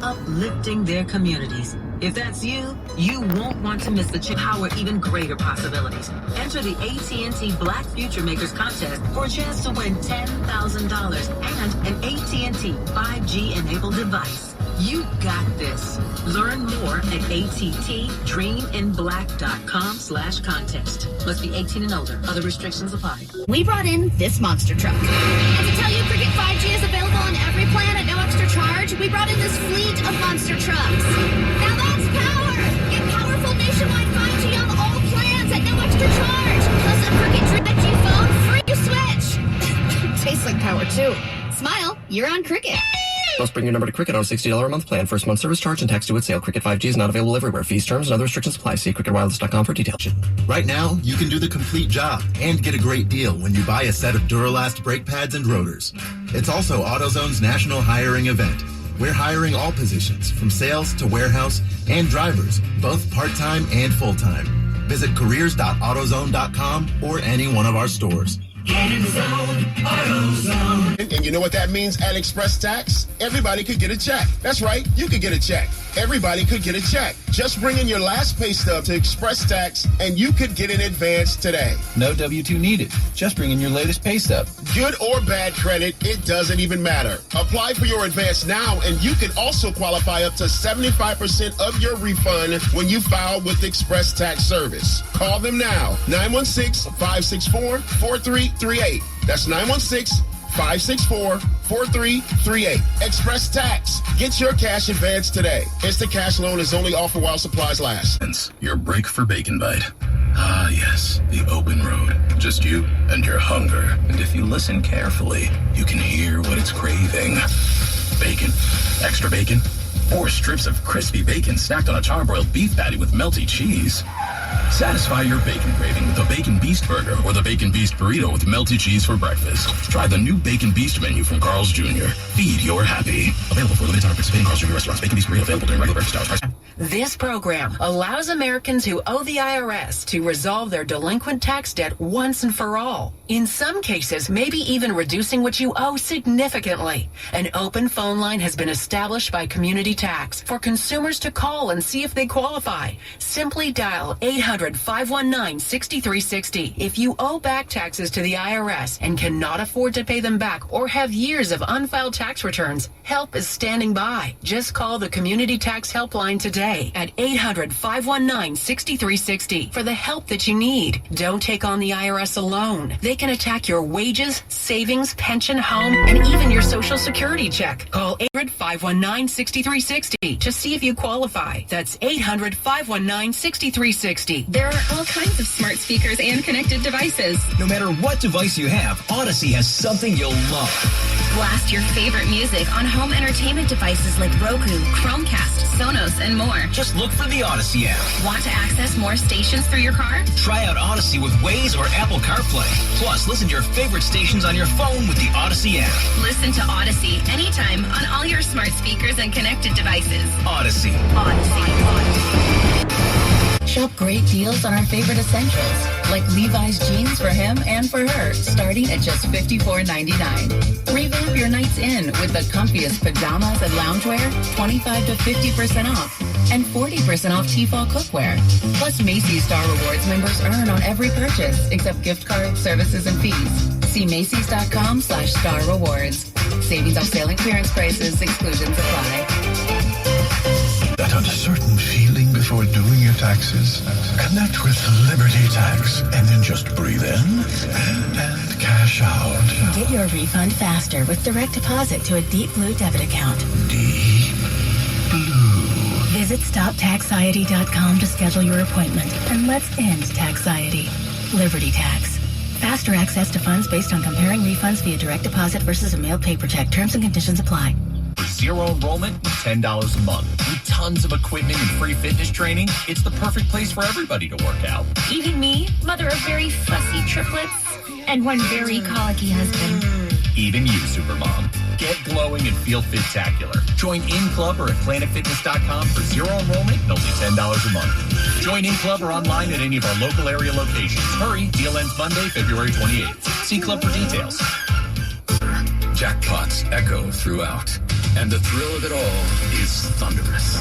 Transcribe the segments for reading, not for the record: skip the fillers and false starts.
uplifting their communities. If that's you, you won't want to miss the power even greater possibilities. Enter the AT&T Black Future Makers Contest for a chance to win $10,000 and an AT&T 5G-enabled device. You got this. Learn more at attdreaminblack.com/contest. Must be 18 and older. Other restrictions apply. We brought in this monster truck. And to tell you Cricket 5G is available on every plan at no extra charge, we brought in this fleet of monster trucks. Now that's power! Get powerful nationwide 5G on all plans at no extra charge. Plus a Cricket 5G phone free switch. Tastes like power too. Smile, you're on Cricket. Must bring your number to Cricket on a $60 a month plan. First month service charge and tax due at sale. Cricket 5G is not available everywhere. Fees, terms, and other restrictions apply. See cricketwireless.com for details. Right now, you can do the complete job and get a great deal when you buy a set of Duralast brake pads and rotors. It's also AutoZone's national hiring event. We're hiring all positions, from sales to warehouse and drivers, both part-time and full-time. Visit careers.autozone.com or any one of our stores. Get in the zone, AutoZone. And you know what that means at Express Tax? Everybody could get a check. That's right, you could get a check. Everybody could get a check. Just bring in your last pay stub to Express Tax and you could get an advance today. No W-2 needed. Just bring in your latest pay stub. Good or bad credit, it doesn't even matter. Apply for your advance now and you can also qualify up to 75% of your refund when you file with Express Tax Service. Call them now, 916-564-4338. That's 916-564-4338. Express Tax. Get your cash advance today. Instant cash loan is only offered while supplies last. Your break for Bacon Bite. Ah, yes, the open road. Just you and your hunger. And if you listen carefully, you can hear what it's craving. Bacon. Extra bacon. 4 strips of crispy bacon stacked on a charbroiled beef patty with melty cheese. Satisfy your bacon craving with the Bacon Beast Burger or the Bacon Beast Burrito with melty cheese for breakfast. Try the new Bacon Beast menu from Carl's Jr. Feed your happy. Available for limited time participating Carl's Jr. restaurants. Bacon Beast Burrito available during regular breakfast hours. This program allows Americans who owe the IRS to resolve their delinquent tax debt once and for all. In some cases, maybe even reducing what you owe significantly. An open phone line has been established by Community Tax for consumers to call and see if they qualify. Simply dial 800-519-6360. If you owe back taxes to the IRS and cannot afford to pay them back or have years of unfiled tax returns, help is standing by. Just call the Community Tax Helpline today at 800-519-6360 for the help that you need. Don't take on the IRS alone. They can attack your wages, savings, pension, home, and even your Social Security check. Call 800-519-6360 to see if you qualify. That's 800-519-6360. There are all kinds of smart speakers and connected devices. No matter what device you have, Odyssey has something you'll love. Blast your favorite music on home entertainment devices like Roku, Chromecast, Sonos, and more. Just look for the Odyssey app. Want to access more stations through your car? Try out Odyssey with Waze or Apple CarPlay. Plus, listen to your favorite stations on your phone with the Odyssey app. Listen to Odyssey anytime on all your smart speakers and connected devices. Odyssey. Shop great deals on our favorite essentials, like Levi's jeans for him and for her, starting at just $54.99. Revamp your nights in with the comfiest pajamas and loungewear, 25 to 50% off, and 40% off T-Fall cookware. Plus, Macy's Star Rewards members earn on every purchase, except gift cards, services, and fees. See Macy's.com/Star Rewards. Savings off sale and clearance prices. Exclusions apply. That uncertain feeling before doing your taxes? Connect with Liberty Tax and then just breathe in and cash out. Get your refund faster with direct deposit to a Deep Blue debit account. Deep Blue. Visit StopTaxiety.com to schedule your appointment, and let's end taxiety. Liberty Tax. Faster access to funds based on comparing refunds via direct deposit versus a mailed paper check. Terms and conditions apply. Zero enrollment with $10 a month. With tons of equipment and free fitness training, it's the perfect place for everybody to work out. Even me, mother of very fussy triplets and one very colicky husband. Even you, Supermom. Get glowing and feel fit-tacular. Join In Club or at planetfitness.com for zero enrollment and only $10 a month. Join In Club or online at any of our local area locations. Hurry, deal ends Monday, February 28th. See Club for details. Jackpots echo throughout. And the thrill of it all is thunderous.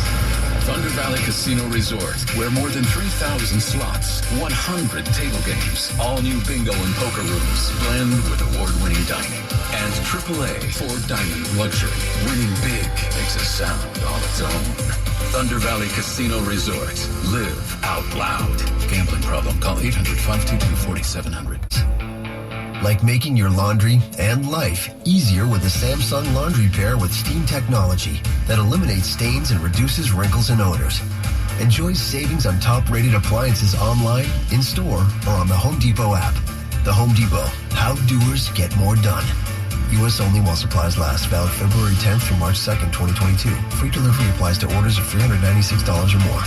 Thunder Valley Casino Resort, where more than 3,000 slots, 100 table games, all new bingo and poker rooms, blend with award-winning dining. And AAA 4-diamond luxury. Winning big makes a sound all its own. Thunder Valley Casino Resort. Live out loud. Gambling problem? Call 800-522-4700. Like making your laundry and life easier with a Samsung laundry pair with steam technology that eliminates stains and reduces wrinkles and odors. Enjoy savings on top-rated appliances online, in-store, or on the Home Depot app. The Home Depot. How doers get more done. U.S. only while supplies last. Valid February 10th through March 2nd, 2022. Free delivery applies to orders of $396 or more.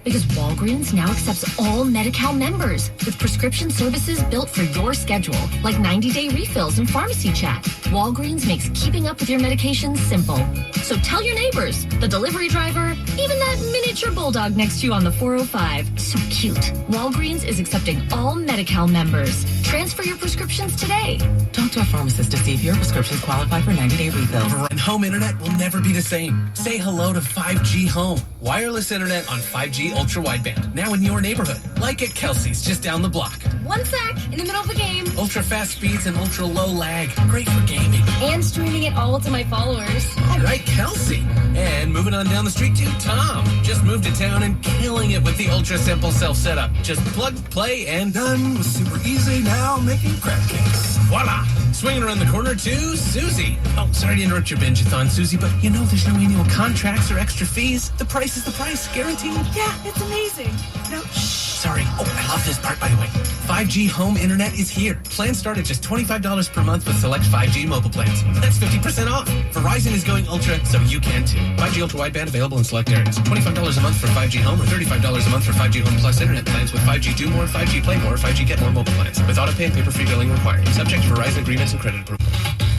Because Walgreens now accepts all Medi-Cal members with prescription services built for your schedule, like 90-day refills and pharmacy chat. Walgreens makes keeping up with your medications simple. So tell your neighbors, the delivery driver, even that miniature bulldog next to you on the 405. So cute. Walgreens is accepting all Medi-Cal members. Transfer your prescriptions today. Talk to a pharmacist to see if your prescriptions qualify for 90-day refills. And home internet will never be the same. Say hello to 5G Home. Wireless internet on 5G ultra wideband. Now in your neighborhood. Like at Kelsey's just down the block. One sec, in the middle of the game. Ultra fast speeds and ultra low lag. Great for gaming. And streaming it all to my followers. All right, Kelsey. And moving on down the street to Tom. Just moved to town and killing it with the ultra simple self setup. Just plug, play, and done with super easy now making crab cakes. Voila! Swinging around the corner to Susie. Oh, sorry to interrupt your binge-a-thon, Susie, but you know there's no annual contracts or extra fees. The price is the price, guaranteed. Yeah, it's amazing. No, shh. Sorry. Oh, I love this part, by the way. 5G home internet is here. Plans start at just $25 per month with select 5G mobile plans. That's 50% off. Verizon is going ultra, so you can too. 5G ultra wideband available in select areas. $25 a month for 5G home or $35 a month for 5G home plus internet plans with 5G do more, 5G play more, 5G get more mobile plans. With auto pay and paper-free billing required. Subject to Verizon agreements and credit approval.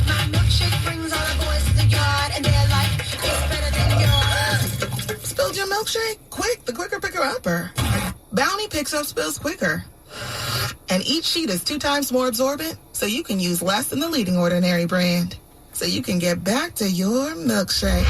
My milkshake brings all the boys to the yard, and they're like, it's better than yours. Spilled your milkshake? Quick, the quicker picker-upper. Bounty picks up spills quicker. And each sheet is 2 times more absorbent, so you can use less than the leading ordinary brand. So you can get back to your milkshake.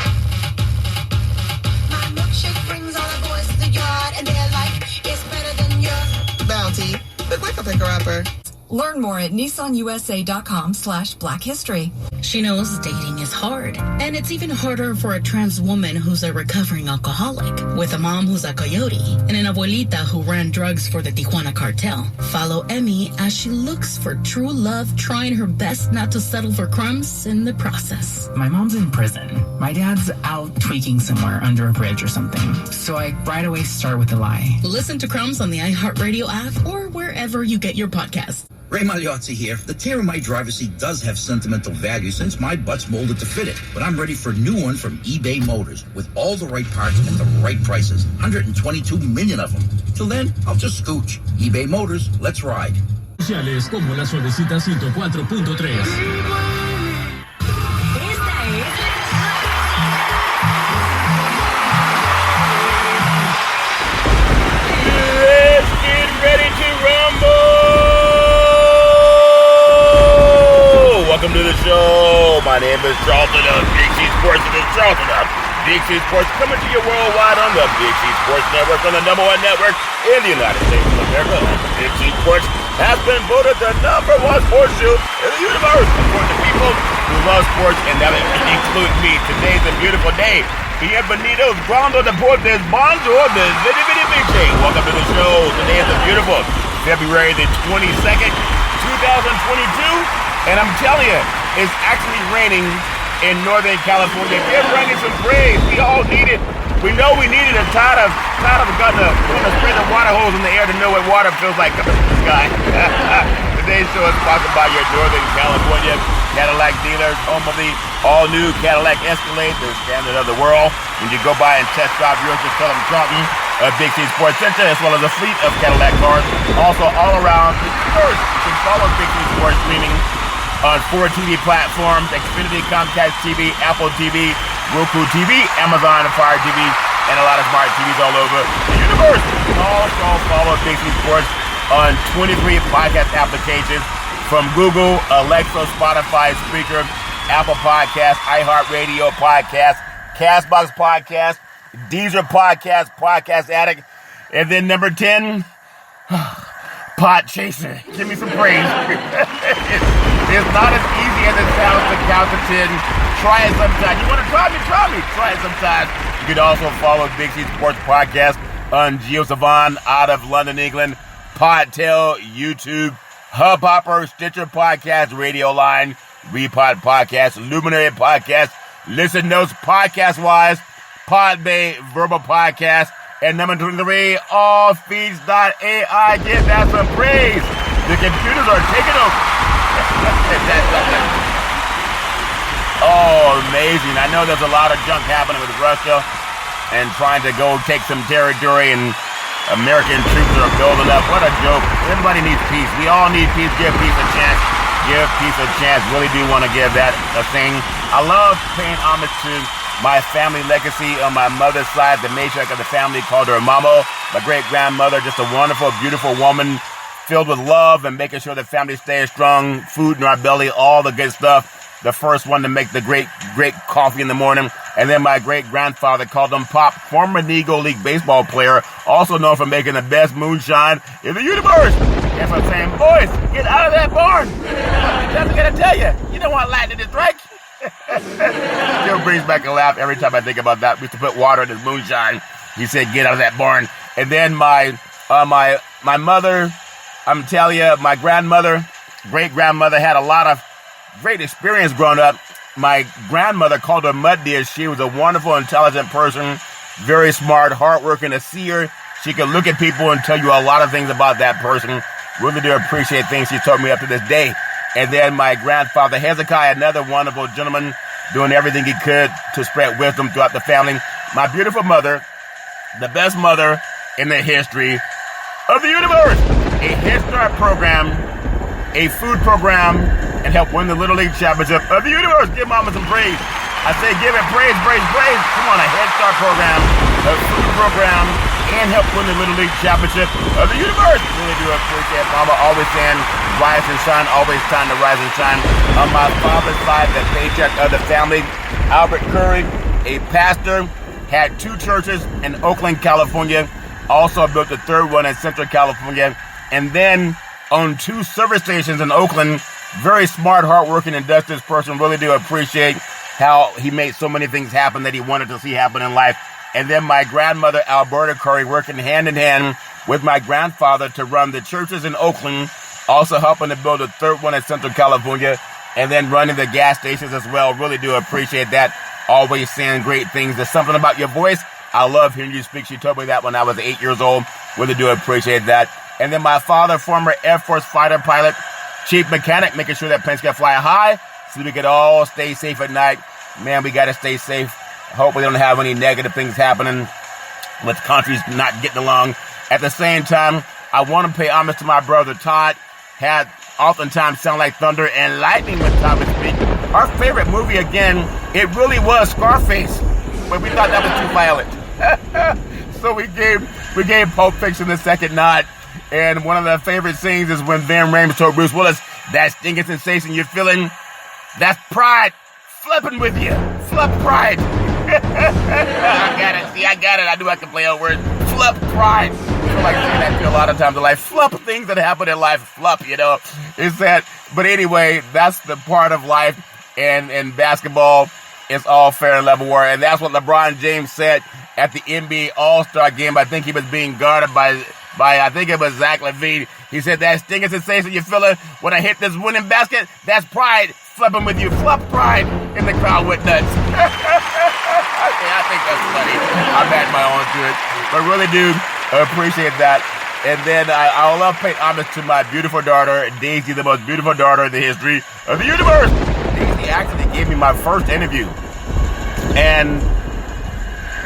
My milkshake brings all the boys to the yard, and they're like, it's better than yours. Bounty, the quicker picker-upper. Learn more at nissanusa.com/blackhistory. She knows dating is hard, and it's even harder for a trans woman who's a recovering alcoholic, with a mom who's a coyote, and an abuelita who ran drugs for the Tijuana cartel. Follow Emmy as she looks for true love, trying her best not to settle for crumbs in the process. My mom's in prison. My dad's out tweaking somewhere under a bridge or something. So I right away start with a lie. Listen to Crumbs on the iHeart-Radio app or wherever you get your podcasts. Ray Magliozzi here. The tear in my driver's seat does have sentimental value since my butt's molded to fit it. But I'm ready for a new one from eBay Motors with all the right parts and the right prices. 122 million of them. Till then, I'll just scooch. eBay Motors, let's ride. Sociales como la Suavecita 104.3. Let's get ready to rumble! Welcome to the show. My name is Charlton of Big C Sports. It is Charlton of Big C Sports coming to you worldwide on the Big C Sports Network, on the #1 network in the United States of America. Big C Sports has been voted the #1 sports show in the universe for the people who love sports, and that includes me. Today's a beautiful day. Bienvenidos, cuando deportes, bonjour, bitty bitty bitty. Welcome to the show. Today is a beautiful February the 22nd, 2022. And I'm telling you, it's actually raining in Northern California. Give raining some praise. We all need it. We know we need it. I'm tired of gonna spray the water hose in the air to know what water feels like coming from the sky. Today's show is sponsored by your Northern California Cadillac dealers, home of the all-new Cadillac Escalade, the standard of the world. When you go by and test drive yours, just tell them Charlton of Big C Sports Center, as well as a fleet of Cadillac cars. Also, all around the universe, you can follow Big C Sports streaming on 4 TV platforms: Xfinity, Comcast TV, Apple TV, Roku TV, Amazon Fire TV, and a lot of smart TVs all over the universe. Also follow Big C Sports on 23 podcast applications from Google, Alexa, Spotify, Spreaker, Apple Podcast, iHeart-Radio Podcast, Castbox Podcast, Deezer Podcast, Podcast Addict, and then number 10, Pot Chaser. Give me some praise. It's not as easy as it sounds to count to 10. Try it sometime. You want to try me? Try it sometime. You can also follow Big C Sports Podcast on GeoSavan out of London, England, Podtail, YouTube, Hubhopper, Stitcher Podcast, Radio Line, Repod Podcast, Luminary Podcast, Listen Notes Podcast-wise, Podbay Verbal Podcast, and number 23, allfeeds.ai. Give that some praise. The computers are taking over. That's something. Oh, amazing. I know there's a lot of junk happening with Russia and trying to go take some territory, and American troops are building up. What a joke. Everybody needs peace. We all need peace. Give peace a chance. Give peace a chance. Really do want to give that a thing. I love paying homage to my family legacy on my mother's side. The matriarch of the family called her Mamo. My great-grandmother, just a wonderful, beautiful woman filled with love and making sure the family stays strong. Food in our belly, all the good stuff. The first one to make the great coffee in the morning. And then my great-grandfather called him Pop, former Negro League baseball player, also known for making the best moonshine in the universe. That's what I'm saying. Boys, get out of that barn. That's what I gotta tell you. You don't want lightning to strike. Still brings back a laugh every time I think about that. We used to put water in his moonshine. He said, get out of that barn. And then my mother, I'm telling you, my grandmother, great-grandmother had a lot of great experience growing up. My grandmother called her Mud Deer. She was a wonderful, intelligent person, very smart, hardworking, a seer. She could look at people and tell you a lot of things about that person. Really do appreciate things she told me up to this day. And then my grandfather, Hezekiah, another wonderful gentleman, doing everything he could to spread wisdom throughout the family. My beautiful mother, the best mother in the history of the universe. A Head Start program, a food program, and help win the Little League Championship of the universe. Give Mama some praise. I say give it praise, praise, praise. Come on, a Head Start program, a food program, and help win the Little League Championship of the universe. Really do appreciate Mama always saying rise and shine, always time to rise and shine. On my father's side, the patriarch of the family, Albert Curry, a pastor, had 2 churches in Oakland, California, also built the 3rd one in Central California, and then owned 2 service stations in Oakland. Very smart, hardworking, industrious person. Really do appreciate how he made so many things happen that he wanted to see happen in life. And then my grandmother, Alberta Curry, working hand in hand with my grandfather to run the churches in Oakland, also helping to build a 3rd one in Central California, and then running the gas stations as well. Really do appreciate that. Always saying great things. There's something about your voice. I love hearing you speak. She told me that when I was 8 years old. Really do appreciate that. And then my father, former Air Force fighter pilot, chief mechanic, making sure that planes can fly high so we could all stay safe at night. Man, we got to stay safe. Hope we don't have any negative things happening with countries not getting along. At the same time, I want to pay homage to my brother Todd. Had oftentimes Sound Like Thunder and Lightning when Todd would speak. Our favorite movie, again, it really was Scarface, but we thought that was too violent. So we gave Pulp Fiction the second nod. And one of the favorite scenes is when Van Rames told Bruce Willis, that stinking sensation you're feeling, that's pride flipping with you. Flip pride. I got it. See, I got it. I knew I could play on words. Flip pride. I feel like saying that to a lot of times in life. Flip things that happen in life. Flip, you know. It's that. But anyway, that's the part of life. And basketball is all fair and level war. And that's what LeBron James said at the NBA All-Star game. I think he was being guarded by I think it was Zach LaVine. He said, that stinging sensation you're feeling when I hit this winning basket, that's pride flipping with you. Flip pride. And the crowd went nuts. I think that's funny. I'm adding my own to it. But really do appreciate that. And then I love paying homage to my beautiful daughter, Daisy, the most beautiful daughter in the history of the universe. Daisy actually gave me my first interview. And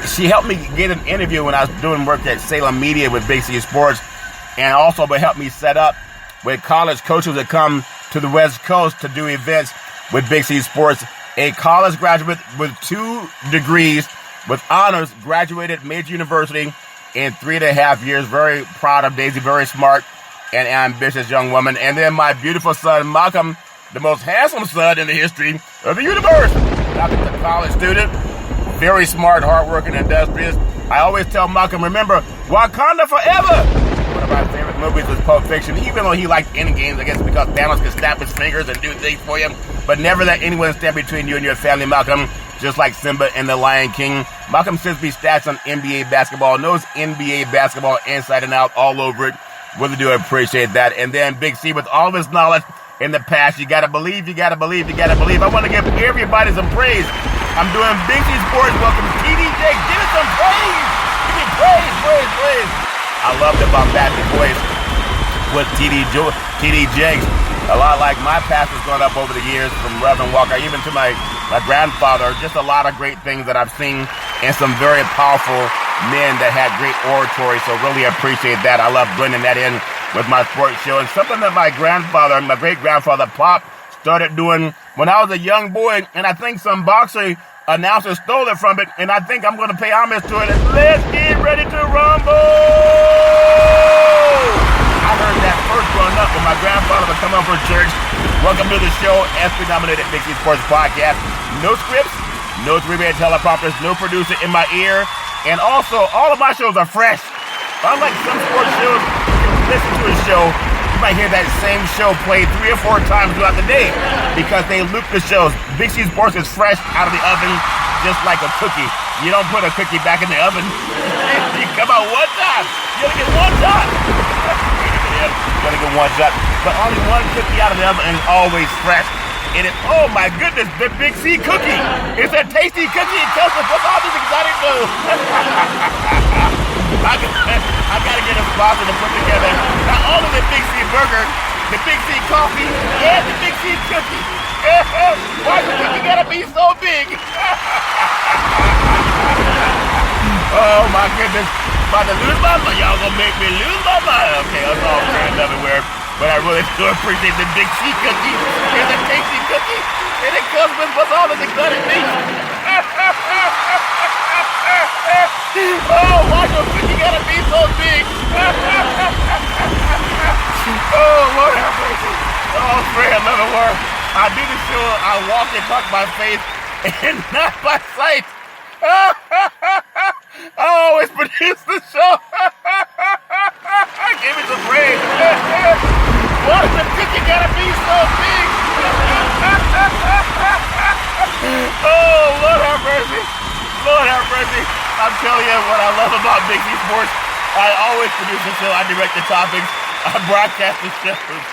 she helped me get an interview when I was doing work at Salem Media with Big C Sports, and also helped me set up with college coaches that come to the West Coast to do events with Big C Sports. A college graduate with 2 degrees, with honors, graduated Major University in 3.5 years. Very proud of Daisy, very smart and ambitious young woman. And then my beautiful son, Malcolm, the most handsome son in the history of the universe. Malcolm's a college student, very smart, hardworking, industrious. I always tell Malcolm, remember, Wakanda forever. One of my favorite movies was Pulp Fiction, even though he liked endgames, I guess because Thanos could snap his fingers and do things for you. But never let anyone stand between you and your family, Malcolm, just like Simba and the Lion King. Malcolm sends me stats on NBA basketball, knows NBA basketball inside and out, all over it. Really do appreciate that. And then Big C, with all of his knowledge in the past, you gotta believe, you gotta believe, you gotta believe. I want to give everybody some praise. I'm doing Big C Sports. Welcome TD Jakes. Give it some praise. Give me praise, praise, praise. I loved about that, the voice with TD Jakes. A lot like my pastors growing up over the years, from Reverend Walker, even to my grandfather. Just a lot of great things that I've seen, and some very powerful men that had great oratory. So really appreciate that. I love blending that in with my sports show. And something that my grandfather, my great-grandfather, Pop, started doing when I was a young boy, and I think some boxer announcer stole it from it, and I think I'm going to pay homage to it. Let's get ready to rumble! I heard that first growing up when my grandfather would come up for church. Welcome to the show, ESPY-nominated Big C Sports Podcast. No scripts, no three-way teleprompters, no producer in my ear, and also all of my shows are fresh. Unlike some sports shows, you can listen to a show, you might hear that same show played 3 or 4 times throughout the day because they loop the shows. Big C Sports is fresh out of the oven, just like a cookie. You don't put a cookie back in the oven. You come out one time. You only get one shot. You only get one shot. But only one cookie out of the oven and always fresh. And oh my goodness, the Big C cookie. It's a tasty cookie. It tells us what's all this exotic news. I gotta get a sponsor to put together not only the Big C burger, the Big C coffee, and the Big C cookie. Why the cookie gotta be so big? Oh my goodness. About to lose my mind. Y'all gonna make me lose my mind. Okay, that's all grand everywhere. But I really do appreciate the Big C cookie. It's a tasty cookie. And it comes with what's all this exotic meat. Oh, why the cookie gotta be so big? Oh, Lord have mercy. Oh, pray I love it, Lord. I do the show, I walk and talk by faith and not by sight. I always produce the show. Give me some praise. Why does the cookie gotta be so big? Oh, Lord have mercy. Lord have mercy. I'm telling you what I love about Big C Sports. I always produce the show. I direct the topics. I broadcast the shows.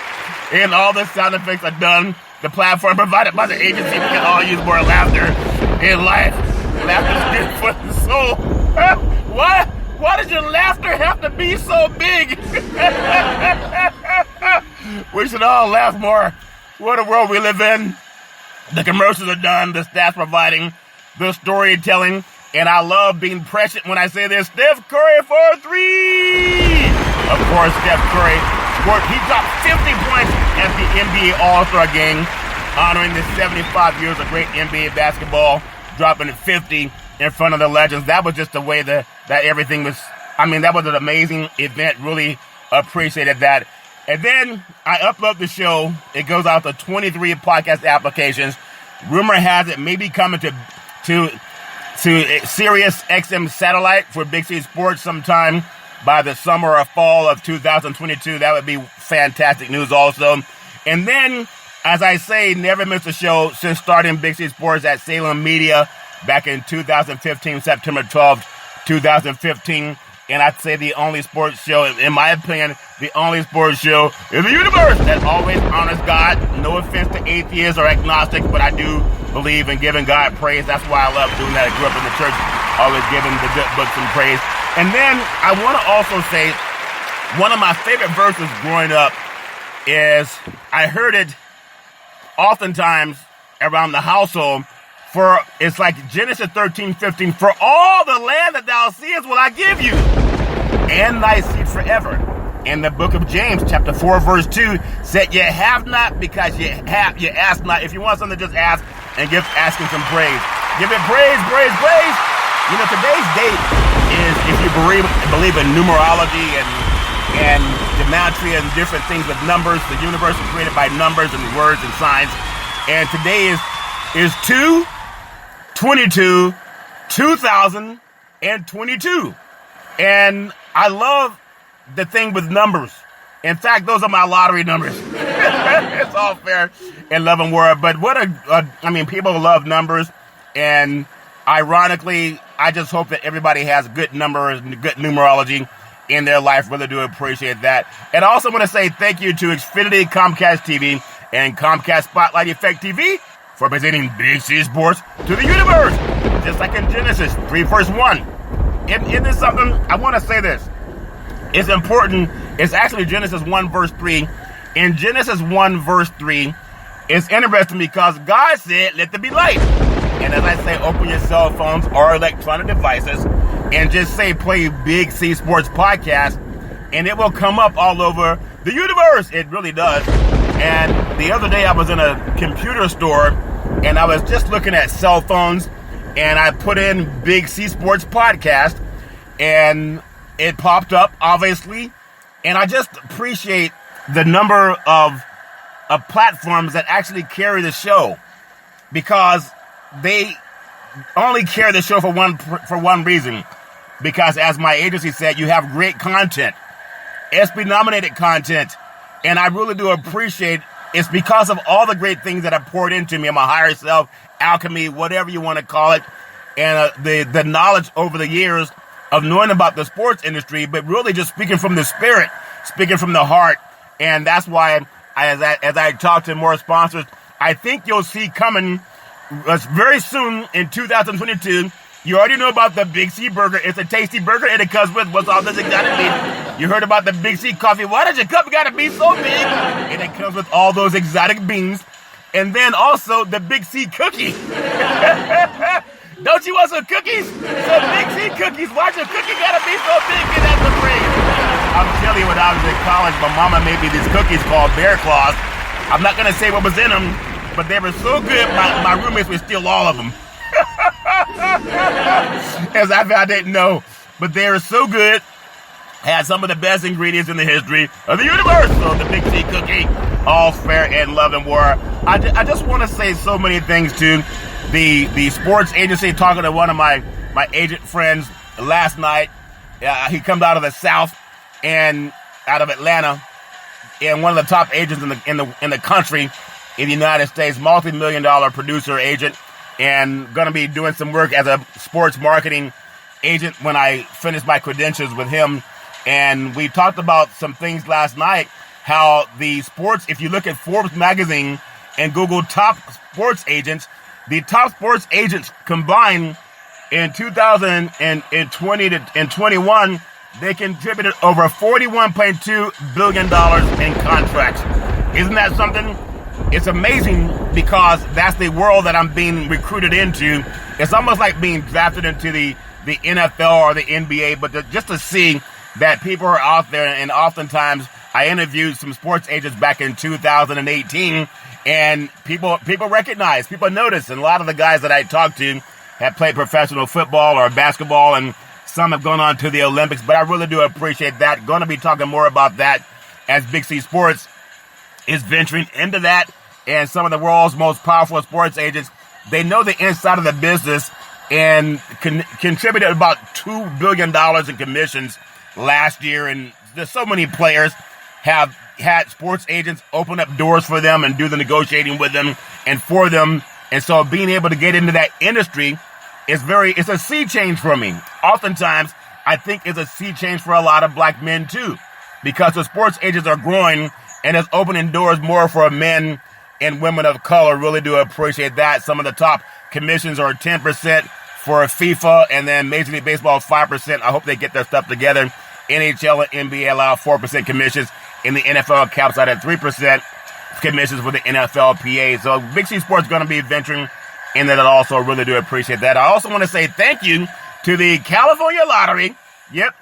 And all the sound effects are done. The platform provided by the agency. We can all use more laughter in life. Laughter is good for the soul. Why does your laughter have to be so big? We should all laugh more. What a world we live in. The commercials are done. The staff providing the storytelling. And I love being prescient when I say this. Steph Curry for 3. Of course, Steph Curry scored. He dropped 50 points at the NBA All-Star game, honoring the 75 years of great NBA basketball, dropping 50 in front of the legends. That was just the way that everything was. I mean, that was an amazing event. Really appreciated that. And then I upload the show. It goes out to 23 podcast applications. Rumor has it may be coming to Sirius XM satellite for Big C Sports sometime by the summer or fall of 2022. That would be fantastic news also. And then, as I say, never miss a show since starting Big C Sports at Salem Media back in 2015, September 12th, 2015. And I'd say the only sports show, in my opinion, the only sports show in the universe that always honors God. No offense to atheists or agnostics, but I do believe in giving God praise. That's why I love doing that. I grew up in the church, always giving the good books some praise. And then I want to also say one of my favorite verses growing up is I heard it oftentimes around the household. For it's like Genesis 13:15. For all the land that thou seest will I give you, and thy seed forever. In the book of James, chapter 4, verse 2, said, "You have not because you ask not." If you want something, just ask and give asking some praise. Give it praise, praise, praise. You know, today's date is, if you believe in numerology and and gematria and different things with numbers. The universe is created by numbers and words and signs. And today is 2/22/2022. And I love the thing with numbers. In fact, those are my lottery numbers. It's all fair in love and war. But people love numbers. And ironically, I just hope that everybody has good numbers and good numerology in their life. Really do appreciate that. And I also want to say thank you to Xfinity, Comcast TV, and Comcast Spotlight Effect TV for presenting Big C Sports to the universe. Just like in Genesis 3 verse 1. Isn't this something? I want to say this. It's important. It's actually Genesis 1 verse 3. In Genesis 1 verse 3, it's interesting because God said, let there be light. And as I say, open your cell phones or electronic devices and just say play Big C Sports Podcast, and it will come up all over the universe. It really does. And the other day I was in a computer store and I was just looking at cell phones and I put in Big C Sports Podcast and it popped up, obviously. And I just appreciate the number of platforms that actually carry the show, because they only carry the show for one reason. Because as my agency said, you have great content, ESPY nominated content, and I really do appreciate it's because of all the great things that have poured into me, my higher self, alchemy, whatever you want to call it, and the knowledge over the years of knowing about the sports industry, but really just speaking from the spirit, speaking from the heart. And that's why as I talk to more sponsors, I think you'll see coming very soon in 2022. You already know about the Big C burger. It's a tasty burger, and it comes with what's all this exotic meat. You heard about the Big C coffee. Why does your cup gotta be so big? And it comes with all those exotic beans. And then also the Big C cookie. Don't you want some cookies? Some Big C cookies. Why your cookie gotta be so big? Get out the fridge. I'm telling you, when I was in college, my mama made me these cookies called Bear Claws. I'm not gonna say what was in them, but they were so good, my roommates would steal all of them. As I didn't know, but they were so good. Had some of the best ingredients in the history of the universe. So the Big C cookie, all fair and love and war. I just want to say so many things to the sports agency. Talking to one of my agent friends last night. He comes out of the South and out of Atlanta, and one of the top agents in the country, in the United States, multi-million-dollar producer agent, and going to be doing some work as a sports marketing agent when I finish my credentials with him. And we talked about some things last night, how the sports, if you look at Forbes magazine and Google top sports agents, the top sports agents combined in 2020 and 21, they contributed over $41.2 billion in contracts. Isn't that something? It's amazing, because that's the world that I'm being recruited into. It's almost like being drafted into the NFL or the NBA, but just to see that people are out there. And oftentimes I interviewed some sports agents back in 2018, and people recognize, people notice. And a lot of the guys that I talked to have played professional football or basketball, and some have gone on to the Olympics. But I really do appreciate that. Going to be talking more about that as Big C Sports is venturing into that. And some of the world's most powerful sports agents, they know the inside of the business, and contributed about $2 billion in commissions last year. And there's so many players have had sports agents open up doors for them and do the negotiating with them and for them. And so being able to get into that industry it's a sea change for me. Oftentimes, I think it's a sea change for a lot of black men too, because the sports agents are growing and it's opening doors more for men and women of color. Really do appreciate that. Some of the top commissions are 10% for FIFA, and then Major League Baseball 5%. I hope they get their stuff together. NHL and NBA allow 4% commissions. In the NFL, caps out at 3% commissions for the NFLPA. So Big C Sports going to be venturing in that. I also really do appreciate that. I also want to say thank you to the California Lottery. Yep,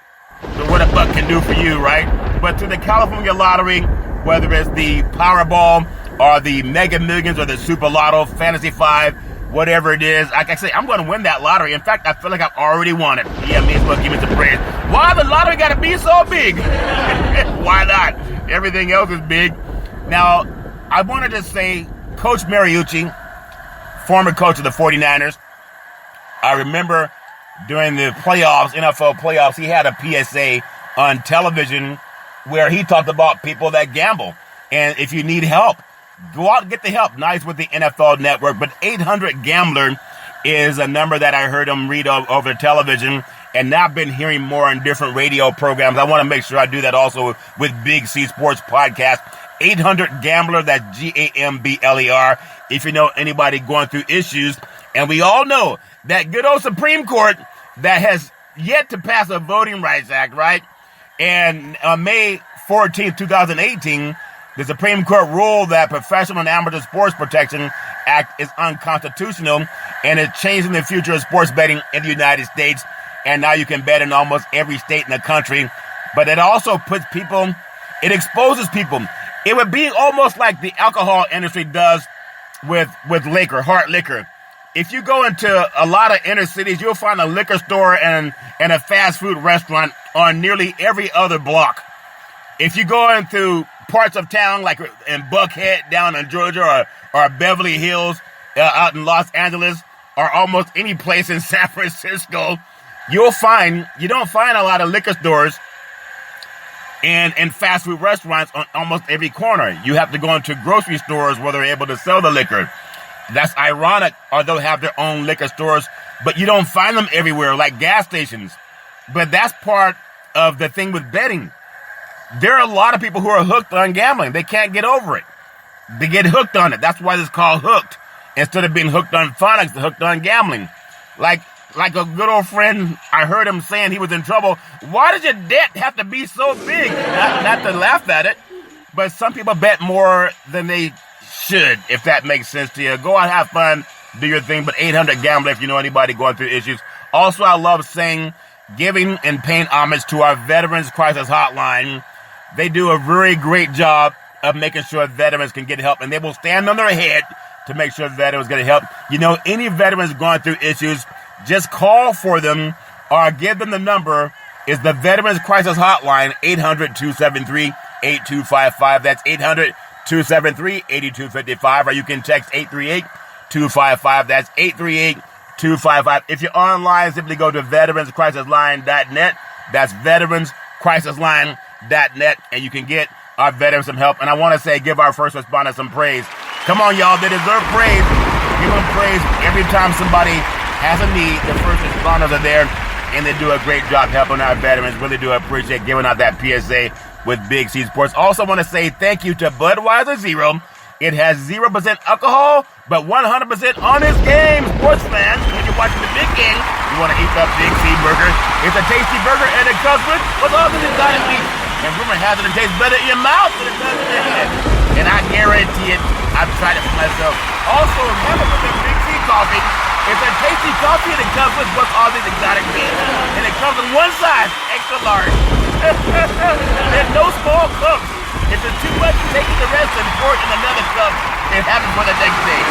so what a buck can do for you, right? But to the California Lottery, whether it's the Powerball or the Mega Millions or the Super Lotto, Fantasy 5, whatever it is. Like I say, I'm going to win that lottery. In fact, I feel like I've already won it. Yeah, may as well give me some praise. Why the lottery got to be so big? Why not? Everything else is big. Now, I wanted to say, Coach Mariucci, former coach of the 49ers, I remember during the playoffs, NFL playoffs, he had a PSA on television where he talked about people that gamble. And if you need help, go out and get the help. Nice with the NFL Network. But 800-GAMBLER is a number that I heard him read over television. And now I've been hearing more on different radio programs. I want to make sure I do that also with Big C Sports Podcast. 800-GAMBLER, that's GAMBLER. If you know anybody going through issues. And we all know that good old Supreme Court that has yet to pass a Voting Rights Act, right? And on May 14th, 2018, the Supreme Court ruled that Professional and Amateur Sports Protection Act is unconstitutional and it's changing the future of sports betting in the United States. And now you can bet in almost every state in the country. But it also puts people, it exposes people. It would be almost like the alcohol industry does with liquor, hard liquor. If you go into a lot of inner cities, you'll find a liquor store and a fast food restaurant on nearly every other block. If you go into parts of town, like in Buckhead down in Georgia or Beverly Hills out in Los Angeles or almost any place in San Francisco, you don't find a lot of liquor stores and fast food restaurants on almost every corner. You have to go into grocery stores where they're able to sell the liquor. That's ironic, or they'll have their own liquor stores, but you don't find them everywhere like gas stations. But that's part of the thing with betting. There are a lot of people who are hooked on gambling. They can't get over it. They get hooked on it. That's why it's called hooked. Instead of being hooked on phonics, they're hooked on gambling. Like a good old friend, I heard him saying he was in trouble. Why does your debt have to be so big? Not to laugh at it, but some people bet more than they should, if that makes sense to you. Go out, have fun, do your thing, but 800-GAMBLER if you know anybody going through issues. Also, I love saying, giving and paying homage to our Veterans Crisis Hotline. They do a very great job of making sure veterans can get help, and they will stand on their head to make sure veterans get help. You know, any veterans going through issues, just call for them or give them the number. Is the Veterans Crisis Hotline, 800-273-8255. That's 800-273-8255, or you can text 838-255. That's 838-255. If you're online, simply go to veteranscrisisline.net. That's veteranscrisisline.net, and you can get our veterans some help. And I want to say, give our first responders some praise. Come on, y'all. They deserve praise. Give them praise every time somebody has a need. The first responders are there, and they do a great job helping our veterans. Really do appreciate giving out that PSA with Big C Sports. Also want to say thank you to Budweiser Zero. It has 0% alcohol, but 100% honest game. Sports fans, when you're watching the big game, you want to eat that Big C burger. It's a tasty burger, and it comes with all the exotic meat. And rumor has it tastes better in your mouth than it does in your head. And I guarantee it. I've tried it for myself. Also, remember with the Big C coffee, it's a tasty coffee, and it comes with all these exotic meats. And it comes in one size, extra large. There's no small cups. If it's too much, take the rest and pour it in another cup and have it for the next day.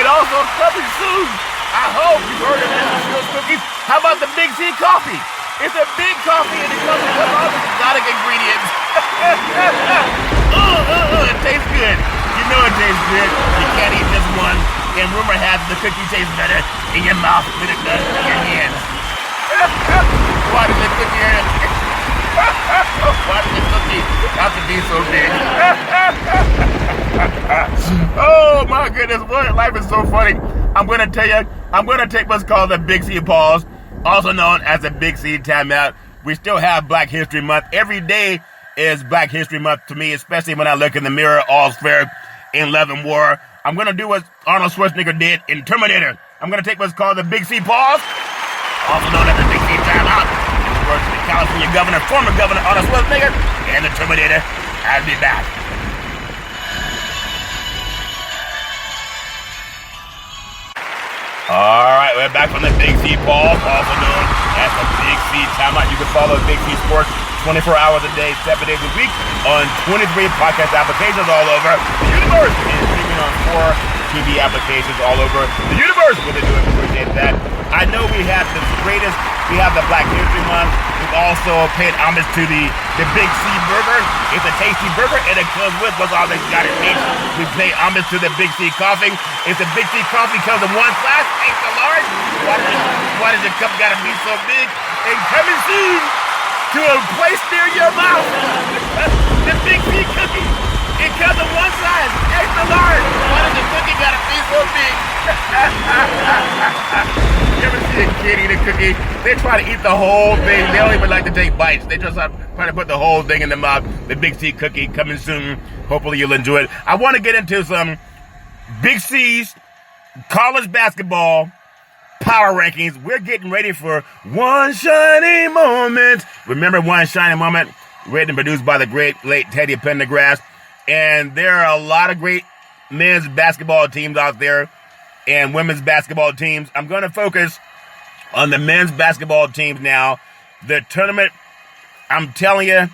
And also coming soon, I hope you've heard of Mr. Cookies. How about the Big C coffee? It's a big coffee and it comes with all the exotic ingredients. It tastes good. You know it tastes good. You can't eat just one. And rumor has it the cookie tastes better in your mouth than it does in your hands. Why does the cookie Why does the cookie have to be so big? Oh my goodness, boy, life is so funny. I'm going to tell you, I'm going to take what's called the Big C pause, also known as the Big C timeout. We still have Black History Month. Every day is Black History Month to me, especially when I look in the mirror, all's fair in love and war. I'm going to do what Arnold Schwarzenegger did in Terminator. I'm going to take what's called the Big C pause, also known as the Big C timeout. Words of the California governor, former governor Arnold Schwarzenegger, and the Terminator. I'll be back. All right, we're back on the Big C pause, also known as the Big C timeout. You can follow Big C Sports 24 hours a day, 7 days a week on 23 podcast applications all over the universe, and streaming on 4 TV applications all over the universe. Really do appreciate that. I know we have the Black History Month. We've also paid homage to the Big C Burger. It's a tasty burger, and it comes with what's all they got in each. We pay homage to the Big C Coffee. If the Big C Coffee comes in one class, extra large, why does the cup gotta be so big? And coming soon to a place near your mouth, the Big C Cookie. It comes in one size, extra large. Why does the cookie gotta be so big? You ever see a kid eat a cookie? They try to eat the whole thing. They don't even like to take bites. They just try to put the whole thing in their mouth. The Big C Cookie coming soon. Hopefully you'll enjoy it. I want to get into some Big C's college basketball power rankings. We're getting ready for One Shiny Moment. Remember One Shiny Moment? Written and produced by the great late Teddy Pendergrass. And there are a lot of great men's basketball teams out there and women's basketball teams. I'm going to focus on the men's basketball teams now. The tournament, I'm telling you,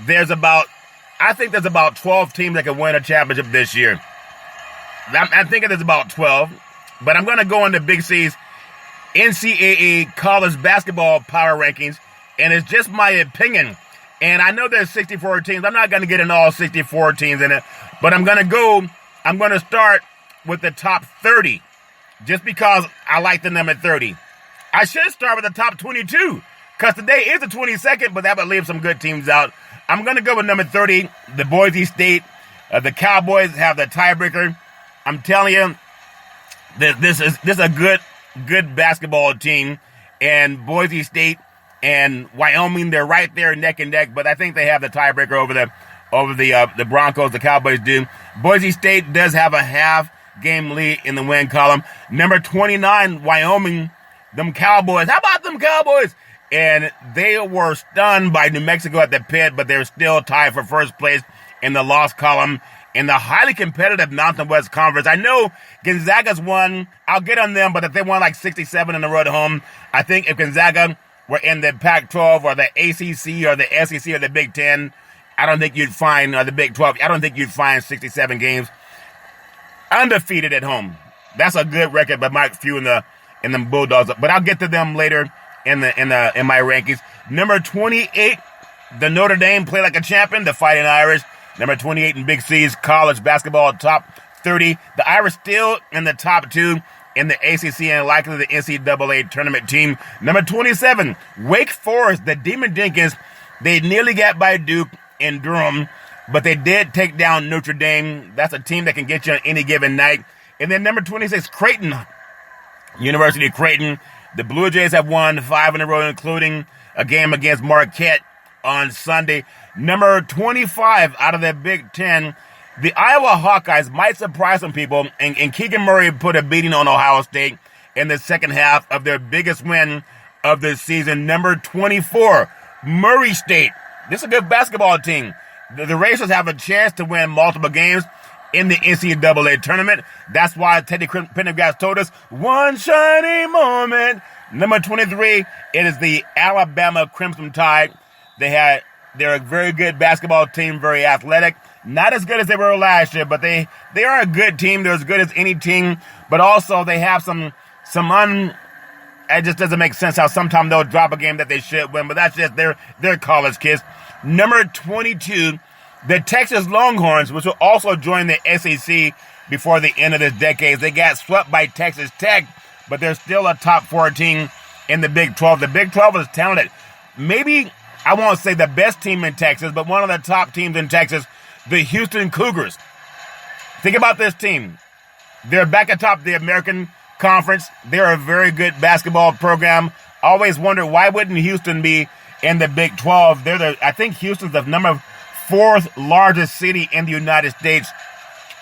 I think there's about 12 teams that can win a championship this year. I'm thinking there's about 12, but I'm going to go into Big C's NCAA college basketball power rankings, and it's just my opinion. And I know there's 64 teams. I'm not going to get in all 64 teams in it, but I'm going to start with the top 30 just because I like the number 30. I should start with the top 22 because today is the 22nd, but that would leave some good teams out. I'm going to go with number 30, the Boise State. The Cowboys have the tiebreaker. I'm telling you, this is a good basketball team, and Boise State and Wyoming, they're right there neck and neck, but I think they have the tiebreaker over the Broncos. The Cowboys do. Boise State does have a half-game lead in the win column. Number 29, Wyoming, them Cowboys. How about them Cowboys? And they were stunned by New Mexico at the pit, but they're still tied for first place in the loss column in the highly competitive Mountain West Conference. I know Gonzaga's won. I'll get on them, but if they won like 67 in the road home, I think if Gonzaga were in the Pac-12 or the ACC or the SEC or the Big Ten, I don't think you'd find, or the Big 12, I don't think you'd find 67 games undefeated at home. That's a good record by Mike Few in the Bulldogs, but I'll get to them later in my rankings. Number 28, the Notre Dame play like a champion, the Fighting Irish. Number 28 in Big C's college basketball top 30. The Irish still in the top 2 in the ACC and likely the NCAA tournament team. Number 27, Wake Forest, the Demon Deacons. They nearly got by Duke in Durham, but they did take down Notre Dame. That's a team that can get you on any given night. And then number 26, Creighton, University of Creighton. The Blue Jays have won 5 in a row, including a game against Marquette on Sunday. Number 25 out of the Big Ten, the Iowa Hawkeyes might surprise some people, and Keegan Murray put a beating on Ohio State in the second half of their biggest win of the season. Number 24, Murray State. This is a good basketball team. The Racers have a chance to win multiple games in the NCAA tournament. That's why Teddy Pendergrass told us, one shiny moment. Number 23, it is the Alabama Crimson Tide. They're a very good basketball team, very athletic. Not as good as they were last year, but they are a good team. They're as good as any team, but also they have it just doesn't make sense how sometimes they'll drop a game that they should win, but that's just their college kids. Number 22, the Texas Longhorns, which will also join the SEC before the end of this decade. They got swept by Texas Tech, but they're still a top 14 in the Big 12. The Big 12 is talented. Maybe, I won't say the best team in Texas, but one of the top teams in Texas, the Houston Cougars. Think about this team. They're back atop the American Conference. They're a very good basketball program. Always wondered, why wouldn't Houston be in the Big 12? I think Houston's the number 4th largest city in the United States.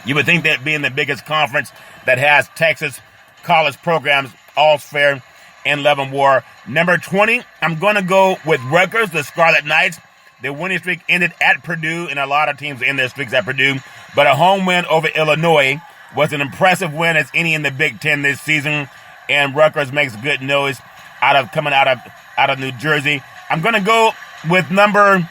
You would think that'd be in the biggest conference that has Texas college programs, all fair and love and war. Number 20, I'm going to go with Rutgers, the Scarlet Knights. Their winning streak ended at Purdue, and a lot of teams end their streaks at Purdue. But a home win over Illinois was an impressive win as any in the Big Ten this season. And Rutgers makes good noise coming out of New Jersey. I'm going to go with number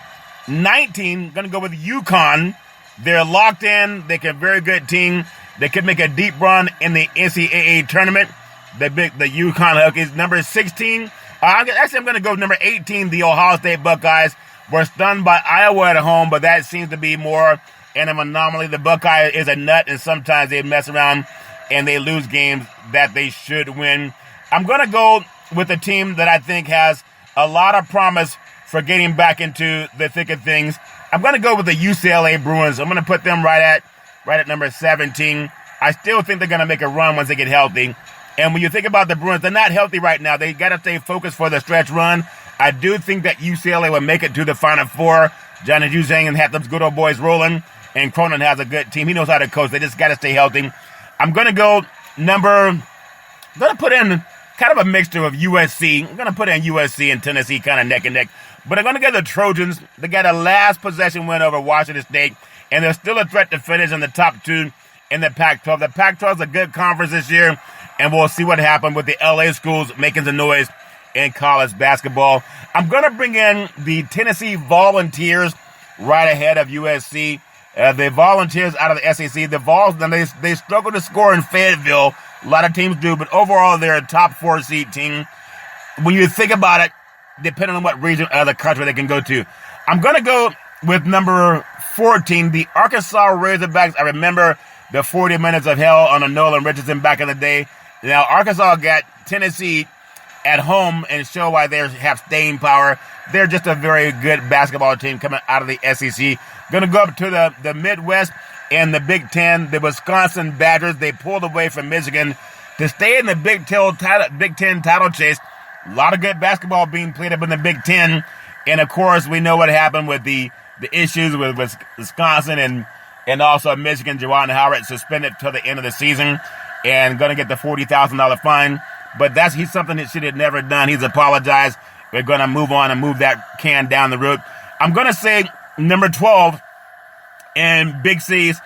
19. I'm going to go with UConn. They're locked in. They're a very good team. They could make a deep run in the NCAA tournament. The Yukon Hokies. Number 16. Actually, I'm going to go number 18. The Ohio State Buckeyes were stunned by Iowa at home, but that seems to be more an anomaly. The Buckeye is a nut, and sometimes they mess around and they lose games that they should win. I'm going to go with a team that I think has a lot of promise for getting back into the thick of things. I'm going to go with the UCLA Bruins. I'm going to put them right at number 17. I still think they're going to make a run once they get healthy. And when you think about the Bruins, they're not healthy right now. They got to stay focused for the stretch run. I do think that UCLA will make it to the Final Four. Johnny Juzang and have those good old boys rolling. And Cronin has a good team. He knows how to coach. They just got to stay healthy. I'm going to go I'm going to put in kind of a mixture of USC. I'm going to put in USC and Tennessee kind of neck and neck. But I'm going to get the Trojans. They got a last possession win over Washington State. And they're still a threat to finish in the top 2 in the Pac-12. The Pac-12 is a good conference this year. And we'll see what happens with the LA schools making the noise in college basketball. I'm going to bring in the Tennessee Volunteers right ahead of USC. The Volunteers out of the SEC. The Vols, they struggle to score in Fayetteville. A lot of teams do, but overall they're a top 4 seed team. When you think about it, depending on what region of the country they can go to. I'm going to go with number 14, the Arkansas Razorbacks. I remember the 40 minutes of hell on a Nolan Richardson back in the day. Now, Arkansas got Tennessee at home and show why they have staying power. They're just a very good basketball team coming out of the SEC. Going to go up to the Midwest and the Big Ten. The Wisconsin Badgers, they pulled away from Michigan to stay in the Big Ten title chase. A lot of good basketball being played up in the Big Ten. And, of course, we know what happened with the issues with Wisconsin and also Michigan. Juwan Howard suspended till the end of the season and going to get the $40,000 fine. But he's something that should have never done. He's apologized. We're going to move on and move that can down the road. I'm going to say number 12 in Big C's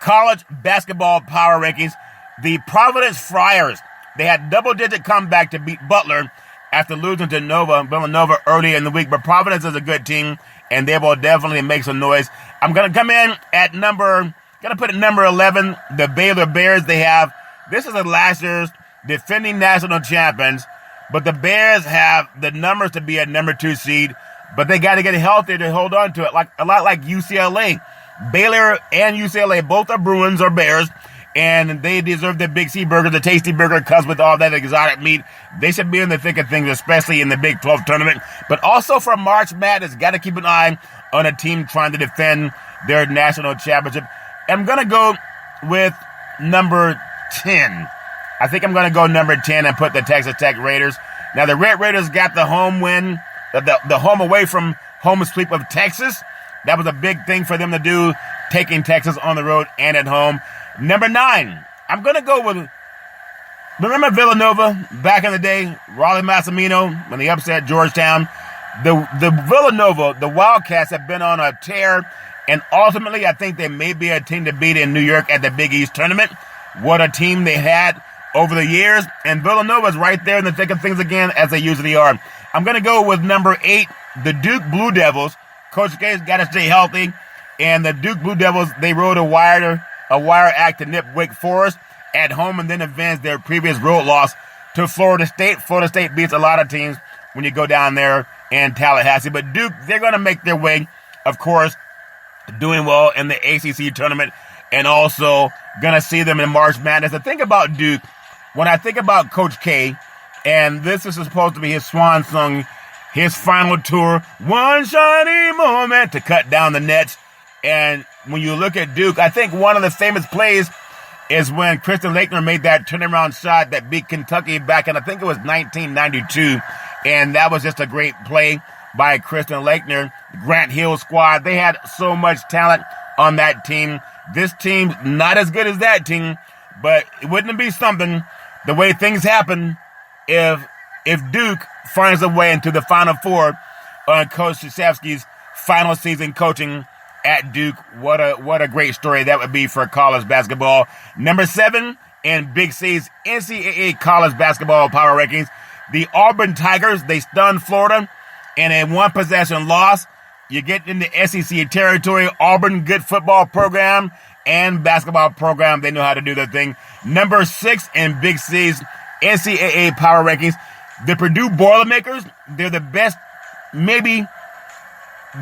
college basketball power rankings. The Providence Friars. They had double-digit comeback to beat Butler after losing to Villanova early in the week. But Providence is a good team, and they will definitely make some noise. I'm going to come in at going to put at number 11, the Baylor Bears. This is the last year's defending national champions, but the Bears have the numbers to be a number 2 seed, but they got to get healthy to hold on to it, a lot like UCLA. Baylor and UCLA, both are Bruins or Bears, and they deserve the Big C burger. The tasty burger comes with all that exotic meat. They should be in the thick of things, especially in the Big 12 tournament, but also for March Madness, got to keep an eye on a team trying to defend their national championship. I'm going to go with number 10. I think I'm going to go number 10 and put the Texas Tech Raiders. Now, the Red Raiders got the home win, the home away from home sweep of Texas. That was a big thing for them to do, taking Texas on the road and at home. Number 9, I'm going to go with, remember Villanova back in the day? Raleigh Massimino, when they upset Georgetown. The Villanova, the Wildcats have been on a tear, and ultimately I think they may be a team to beat in New York at the Big East tournament. What a team they had over the years, and Villanova's right there in the thick of things again, as they usually are. I'm going to go with number 8, the Duke Blue Devils. Coach K's got to stay healthy, and the Duke Blue Devils, they rode a wire act to nip Wake Forest at home and then advanced their previous road loss to Florida State. Florida State beats a lot of teams when you go down there in Tallahassee, but Duke, they're going to make their way, of course, doing well in the ACC tournament, and also going to see them in March Madness. The thing about Duke, when I think about Coach K, and this is supposed to be his swan song, his final tour, one shiny moment to cut down the nets. And when you look at Duke, I think one of the famous plays is when Kristen Laettner made that turnaround shot that beat Kentucky back in, I think it was 1992. And that was just a great play by Kristen Laettner. Grant Hill squad, they had so much talent on that team. This team's not as good as that team, but it wouldn't be something the way things happen if Duke finds a way into the Final Four on Coach Krzyzewski's final season coaching at Duke. What a great story that would be for college basketball. Number 7 in Big C's NCAA college basketball power rankings, the Auburn Tigers. They stunned Florida in a one-possession loss. You get into SEC territory. Auburn, good football program, and basketball program. They know how to do their thing. Number 6 in Big C's NCAA power rankings. The Purdue Boilermakers, they're the best, they're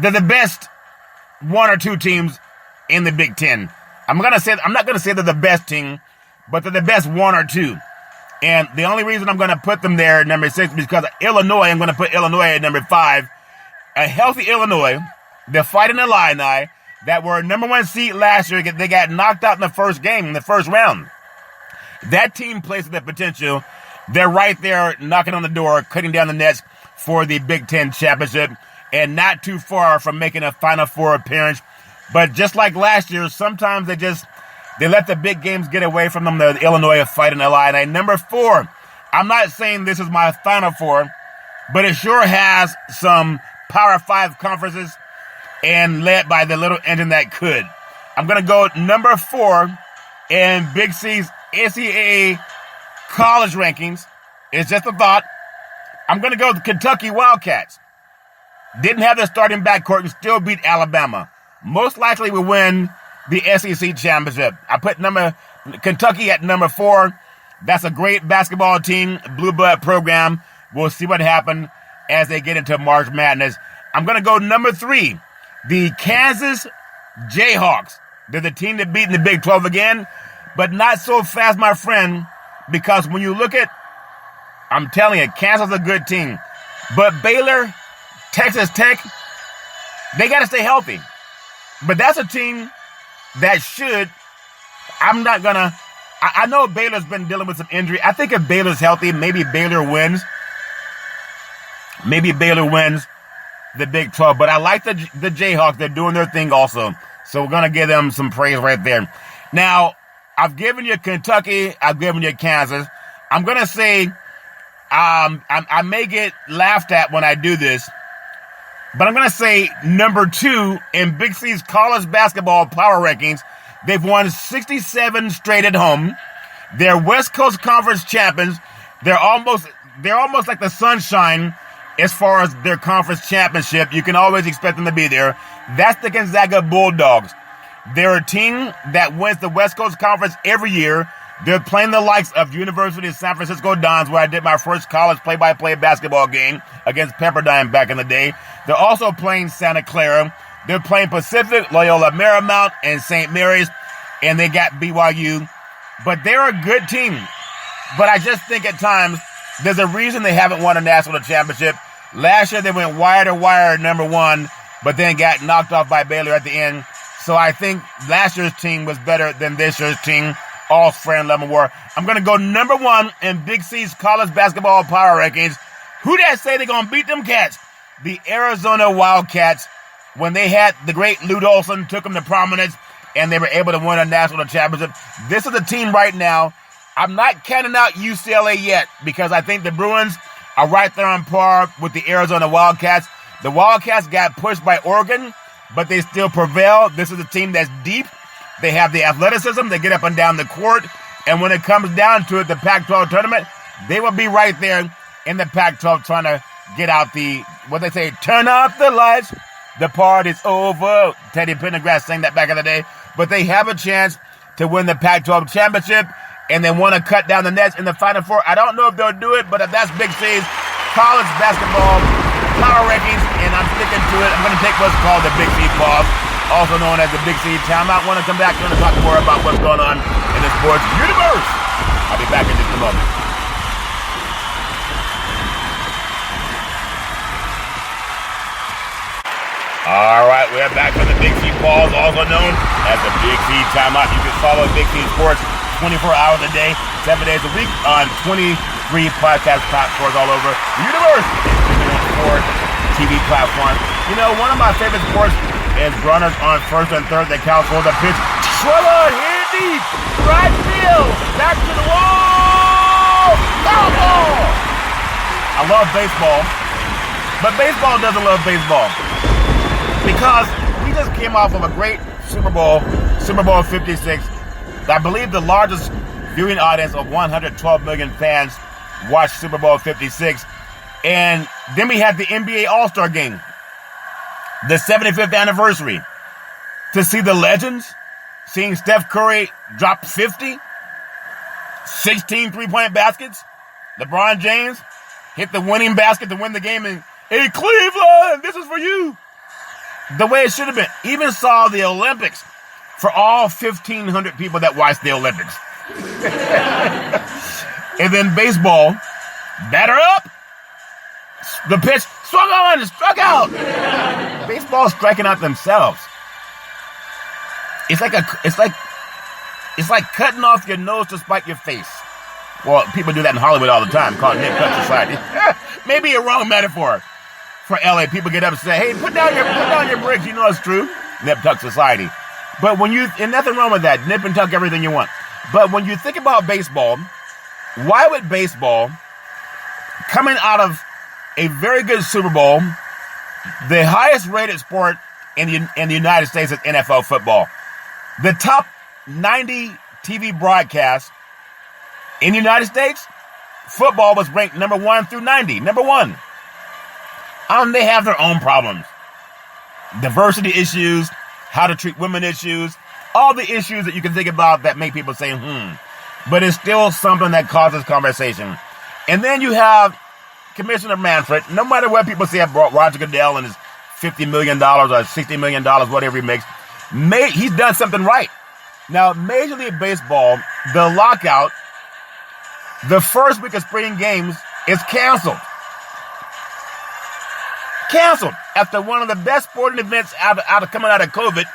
the best one or two teams in the Big Ten. I'm not going to say they're the best team, but they're the best one or two. And the only reason I'm going to put them there at number 6 is because Illinois, I'm going to put Illinois at number 5. A healthy Illinois, the Fighting Illini, that were number 1 seed last year, they got knocked out in the first game, in the first round. That team plays with the potential. They're right there knocking on the door, cutting down the nets for the Big Ten championship, and not too far from making a Final Four appearance. But just like last year, sometimes they let the big games get away from them, the Illinois Fighting Illini. Number 4, I'm not saying this is my Final Four, but it sure has some Power 5 conferences and led by the little engine that could. I'm going to go number 4 in Big C's NCAA college rankings. It's just a thought. I'm going to go with the Kentucky Wildcats. Didn't have their starting backcourt and still beat Alabama. Most likely will win the SEC championship. I put Kentucky at number 4. That's a great basketball team, blue blood program. We'll see what happens as they get into March Madness. I'm going to go number 3, the Kansas Jayhawks. They're the team that beat in the Big 12 again, but not so fast, my friend, because when you look at, I'm telling you, Kansas is a good team. But Baylor, Texas Tech, they got to stay healthy. But that's a team that I know Baylor's been dealing with some injury. I think if Baylor's healthy, maybe Baylor wins. Maybe Baylor wins the Big 12. But I like the Jayhawks. They're doing their thing also. So we're going to give them some praise right there. Now, I've given you Kentucky. I've given you Kansas. I'm going to say I may get laughed at when I do this, but I'm going to say number 2 in Big C's college basketball power rankings. They've won 67 straight at home. They're West Coast Conference champions. They're almost like the Sunshine as far as their conference championship. You can always expect them to be there. That's the Gonzaga Bulldogs. They're a team that wins the West Coast Conference every year. They're playing the likes of University of San Francisco Dons, where I did my first college play-by-play basketball game against Pepperdine back in the day. They're also playing Santa Clara. They're playing Pacific, Loyola Marymount, and St. Mary's, and they got BYU. But they're a good team. But I just think at times there's a reason they haven't won a national championship. Last year they went wire to wire number 1, but then got knocked off by Baylor at the end. So I think last year's team was better than this year's team. All fair and level war. I'm going to go number 1 in Big C's college basketball power rankings. Who that say they're going to beat them cats? The Arizona Wildcats. When they had the great Lute Olson, took them to prominence, and they were able to win a national championship. This is a team right now. I'm not counting out UCLA yet because I think the Bruins are right there on par with the Arizona Wildcats. The Wildcats got pushed by Oregon, but they still prevail. This is a team that's deep. They have the athleticism. They get up and down the court. And when it comes down to it, the Pac-12 tournament, they will be right there in the Pac-12 trying to get out what they say, turn off the lights. The party's over. Teddy Pendergrass sang that back in the day. But they have a chance to win the Pac-12 championship, and they want to cut down the nets in the Final Four. I don't know if they'll do it, but if that's Big C's college basketball power rankings, and I'm sticking to it, I'm going to take what's called the Big C pause, also known as the Big C timeout. Want to come back and talk more about what's going on in the sports universe. I'll be back in just a moment. All right, we're back for the Big C pause, also known as the Big C timeout. You can follow Big C Sports 24 hours a day, 7 days a week on 23 podcast platforms all over the universe, including on sports TV platforms. You know, one of my favorite sports is runners on first and third that count for the pitch. Swallow, here deep, right field, back to the wall, foul ball. I love baseball, but baseball doesn't love baseball. Because we just came off of a great Super Bowl 56. I believe the largest viewing audience of 112 million fans watched Super Bowl 56. And then we had the NBA All-Star Game, the 75th anniversary, to see the legends seeing Steph Curry drop 50, 16 three-point baskets. LeBron James hit the winning basket to win the game. And, hey, Cleveland, this is for you. The way it should have been. Even saw the Olympics for all 1,500 people that watched the Olympics. And then baseball, batter up. The pitch, swung on, struck out. Baseball striking out themselves. It's like cutting off your nose to spite your face. Well, people do that in Hollywood all the time, called nip cut society. Maybe a wrong metaphor for LA. People get up and say, "Hey, put down your bricks." You know it's true. Nip tuck society. But and nothing wrong with that. Nip and tuck everything you want. But when you think about baseball, why would baseball, coming out of a very good Super Bowl, the highest rated sport in the United States is NFL football. The top 90 TV broadcasts in the United States, football was ranked number 1 through 90. Number 1. They have their own problems. Diversity issues, how to treat women issues, all the issues that you can think about that make people say, But it's still something that causes conversation. And then you have Commissioner Manfred. No matter what people say about Roger Goodell and his $50 million or $60 million, whatever he makes, he's done something right. Now, Major League Baseball, the lockout, the first week of spring games is canceled. Canceled after one of the best sporting events coming out of COVID,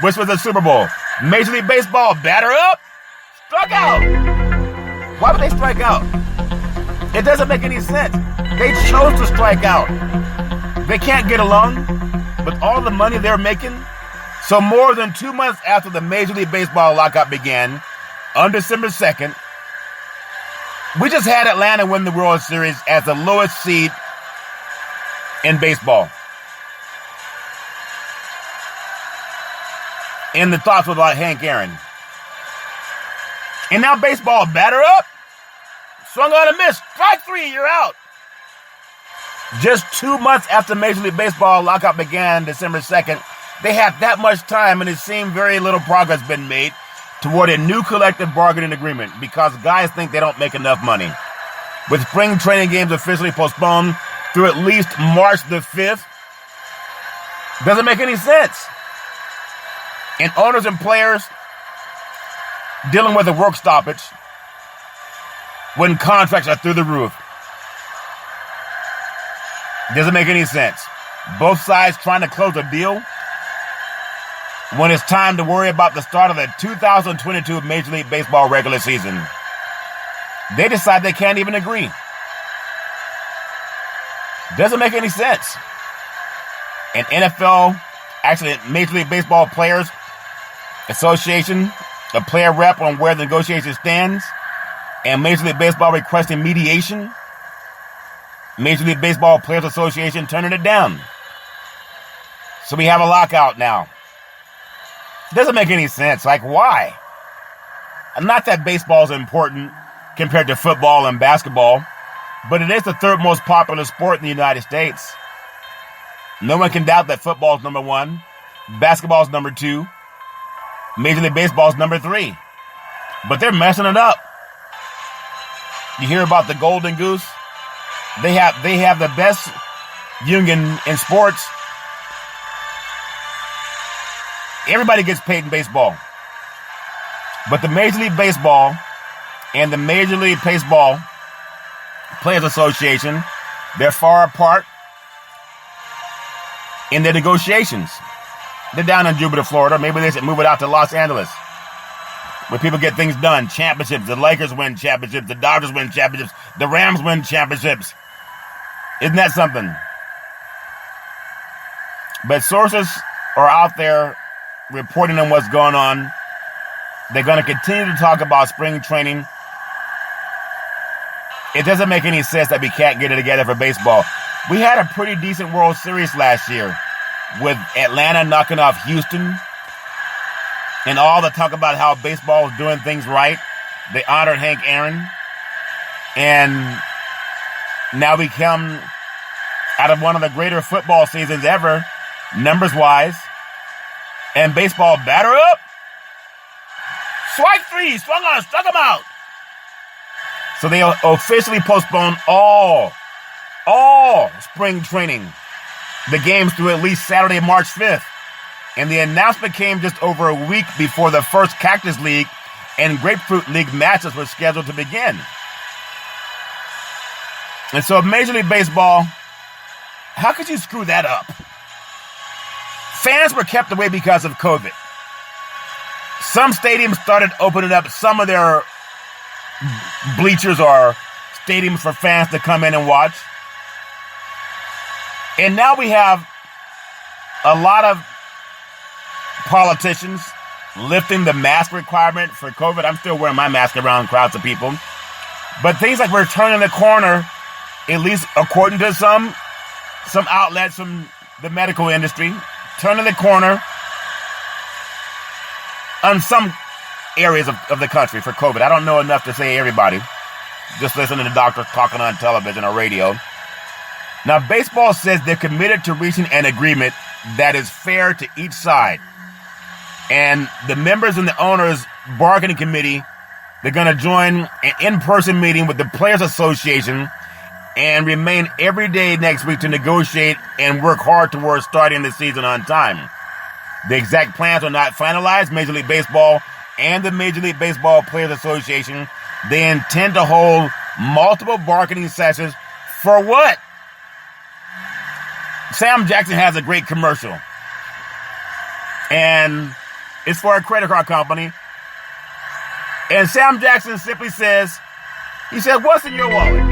which was the Super Bowl. Major League Baseball, batter up, struck out. Why would they strike out? It doesn't make any sense. They chose to strike out. They can't get along with all the money they're making. So more than 2 months after the Major League Baseball lockout began, on December 2nd, we just had Atlanta win the World Series as the lowest seed in baseball. And the thoughts were about Hank Aaron. And now baseball, batter up, swung on a miss, strike 3, you're out. Just 2 months after Major League Baseball lockout began, December 2nd, they had that much time, and it seemed very little progress been made toward a new collective bargaining agreement because guys think they don't make enough money. With spring training games officially postponed through at least March the 5th, doesn't make any sense. And owners and players dealing with a work stoppage when contracts are through the roof. Doesn't make any sense. Both sides trying to close a deal when it's time to worry about the start of the 2022 Major League Baseball regular season. They decide they can't even agree. Doesn't make any sense. And NFL, actually Major League Baseball Players Association, a player rep on where the negotiation stands, and Major League Baseball requesting mediation. Major League Baseball Players Association turning it down. So we have a lockout now. Doesn't make any sense. Like, why? And not that baseball is important compared to football and basketball, but it is the third most popular sport in the United States. No one can doubt that football is number 1, basketball is number 2, Major League Baseball is number 3. But they're messing it up. You hear about the Golden Goose? They have the best union in sports. Everybody gets paid in baseball. But the Major League Baseball and the Major League Baseball Players Association, they're far apart in their negotiations. They're down in Jupiter, Florida. Maybe they should move it out to Los Angeles, where people get things done. Championships. The Lakers win championships. The Dodgers win championships. The Rams win championships. Isn't that something? But sources are out there reporting on what's going on. They're going to continue to talk about spring training. It doesn't make any sense that we can't get it together for baseball. We had a pretty decent World Series last year with Atlanta knocking off Houston and all the talk about how baseball is doing things right. They honored Hank Aaron. And now we come out of one of the greater football seasons ever, numbers-wise. And baseball, batter up, Strike three. Swung on. Struck him out. So they officially postponed all spring training, the games through at least Saturday, March 5th. And the announcement came just over a week before the first Cactus League and Grapefruit League matches were scheduled to begin. And so Major League Baseball, how could you screw that up? Fans were kept away because of COVID. Some stadiums started opening up some of their bleachers or stadiums for fans to come in and watch. And now we have a lot of politicians lifting the mask requirement for COVID. I'm still wearing my mask around crowds of people. But things like we're turning the corner, at least according to some outlets from the medical industry, turning the corner on some areas of the country for COVID. I don't know enough to say everybody. Just listening to doctors talking on television or radio. Now, baseball says they're committed to reaching an agreement that is fair to each side. And the members in the owners' bargaining committee, they're going to join an in-person meeting with the Players Association and remain every day next week to negotiate and work hard towards starting the season on time. The exact plans are not finalized. Major League Baseball and the Major League Baseball Players Association, they intend to hold multiple bargaining sessions for what? Sam Jackson has a great commercial. And it's for a credit card company. And Sam Jackson simply says, he said, what's in your wallet?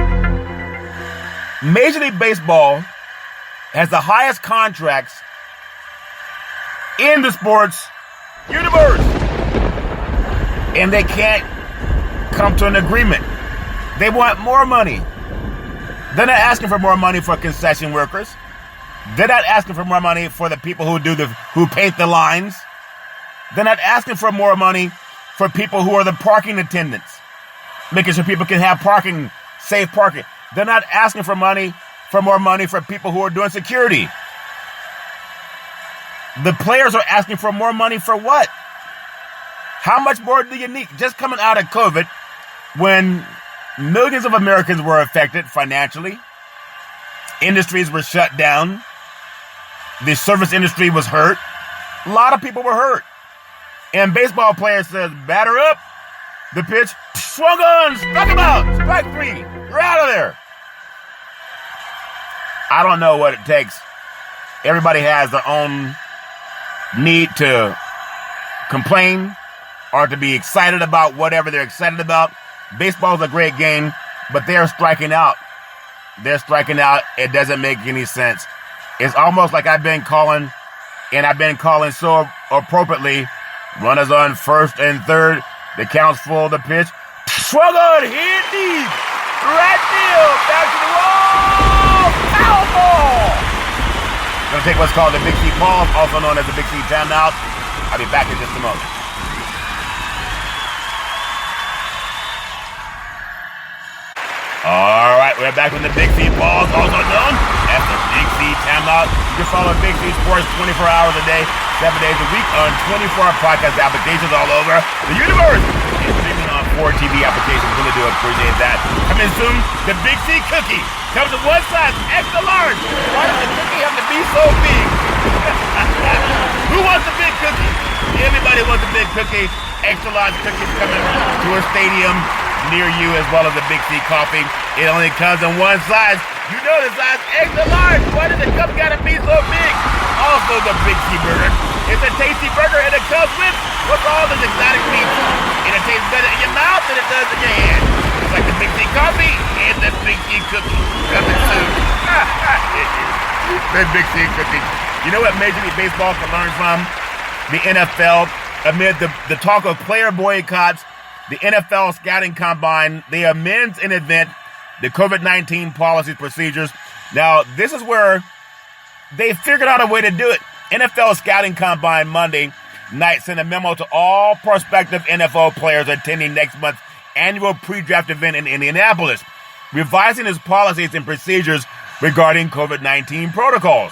Major League Baseball has the highest contracts in the sports universe. And they can't come to an agreement. They want more money. They're not asking for more money for concession workers. They're not asking for more money for the people who paint the lines. They're not asking for more money for people who are the parking attendants, making sure people can have parking, safe parking. They're not asking for more money for people who are doing security. The players are asking for more money for what? How much more do you need? Just coming out of COVID, when millions of Americans were affected financially, industries were shut down, the service industry was hurt, a lot of people were hurt. And baseball players says, batter up. The pitch, swung on, struck him out, strike three, you're out of there. I don't know what it takes. Everybody has their own need to complain or to be excited about whatever they're excited about. Baseball is a great game, but they're striking out. They're striking out. It doesn't make any sense. It's almost like I've been calling so appropriately. Runners on first and third. The count's full. The pitch. Swung on. Hit deep. Right field. Back to the wall. Foul ball. Going to take what's called the Big C pause, also known as the Big C timeout. I'll be back in just a moment. All right, we're back with the Big C pause, also known as the Big C timeout. You can follow Big C Sports 24 hours a day, 7 days a week on 24 podcast applications all over the universe. And streaming on 4 TV applications. Really do appreciate that. Coming soon, the Big C cookie. Comes in one size, extra large. Why does the cookie have to be so big? Who wants a big cookie? Everybody wants a big cookie. Extra large cookies coming to a stadium near you, as well as the Big C coffee. It only comes in one size. You know the size extra large. Why does the cup gotta be so big? Also the Big C burger. It's a tasty burger and it comes with all this exotic meat. And it tastes better in your mouth than it does in your hand. It's like the Big C coffee and the Big C cookie coming soon. The Big C cookie. You know what Major League Baseball can learn from? The NFL. Amid the talk of player boycotts, the NFL scouting combine, they amends in event the COVID-19 policies, procedures. Now, this is where they figured out a way to do it. NFL scouting combine Monday night sent a memo to all prospective NFL players attending next month's annual pre-draft event in Indianapolis, revising its policies and procedures regarding COVID-19 protocols.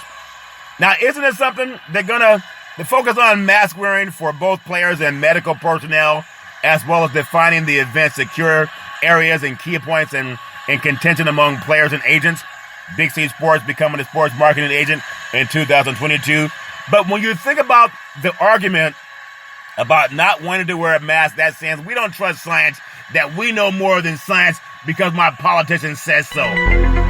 Now, isn't it something they're going to focus on mask wearing for both players and medical personnel as well as defining the event's secure areas and key points in contention among players and agents. Big C Sports becoming a sports marketing agent in 2022. But when you think about the argument about not wanting to wear a mask, that's saying we don't trust science, that we know more than science because my politician says so.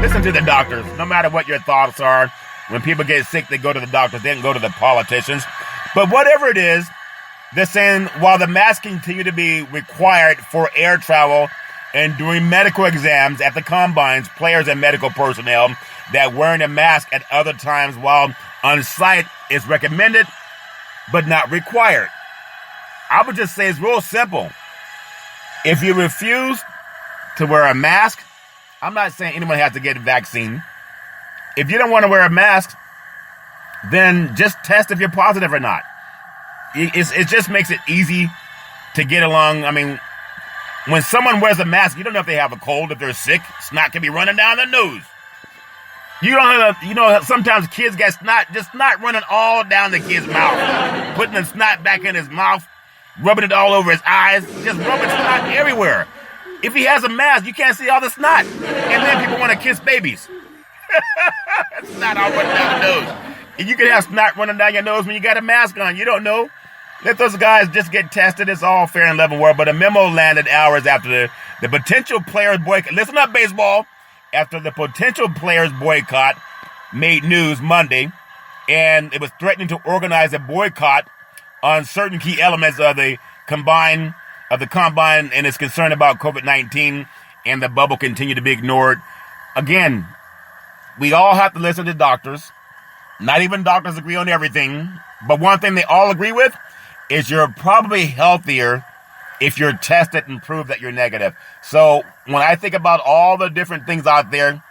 Listen to the doctors. No matter what your thoughts are, when people get sick, they go to the doctors. They don't go to the politicians. But whatever it is, they're saying while the mask continue to be required for air travel and during medical exams at the combines, players and medical personnel, that wearing a mask at other times while on site is recommended but not required. I would just say it's real simple. If you refuse to wear a mask, I'm not saying anyone has to get a vaccine. If you don't want to wear a mask, then just test if you're positive or not. It just makes it easy to get along. I mean, when someone wears a mask, you don't know if they have a cold, if they're sick. Snot can be running down their nose. Sometimes kids get snot, just snot running all down the kid's mouth, putting the snot back in his mouth, rubbing it all over his eyes, just rubbing snot everywhere. If he has a mask, you can't see all the snot. And then people want to kiss babies. Snot all running down the nose. And you can have snot running down your nose when you got a mask on. You don't know. Let those guys just get tested. It's all fair and level war. But a memo landed hours after the potential players boycott. Listen up, baseball. After the potential players boycott made news Monday, and it was threatening to organize a boycott on certain key elements of the combine, and is concerned about COVID-19 and the bubble continue to be ignored. Again, we all have to listen to doctors. Not even doctors agree on everything, but one thing they all agree with is you're probably healthier if you're tested and prove that you're negative. So when I think about all the different things out there,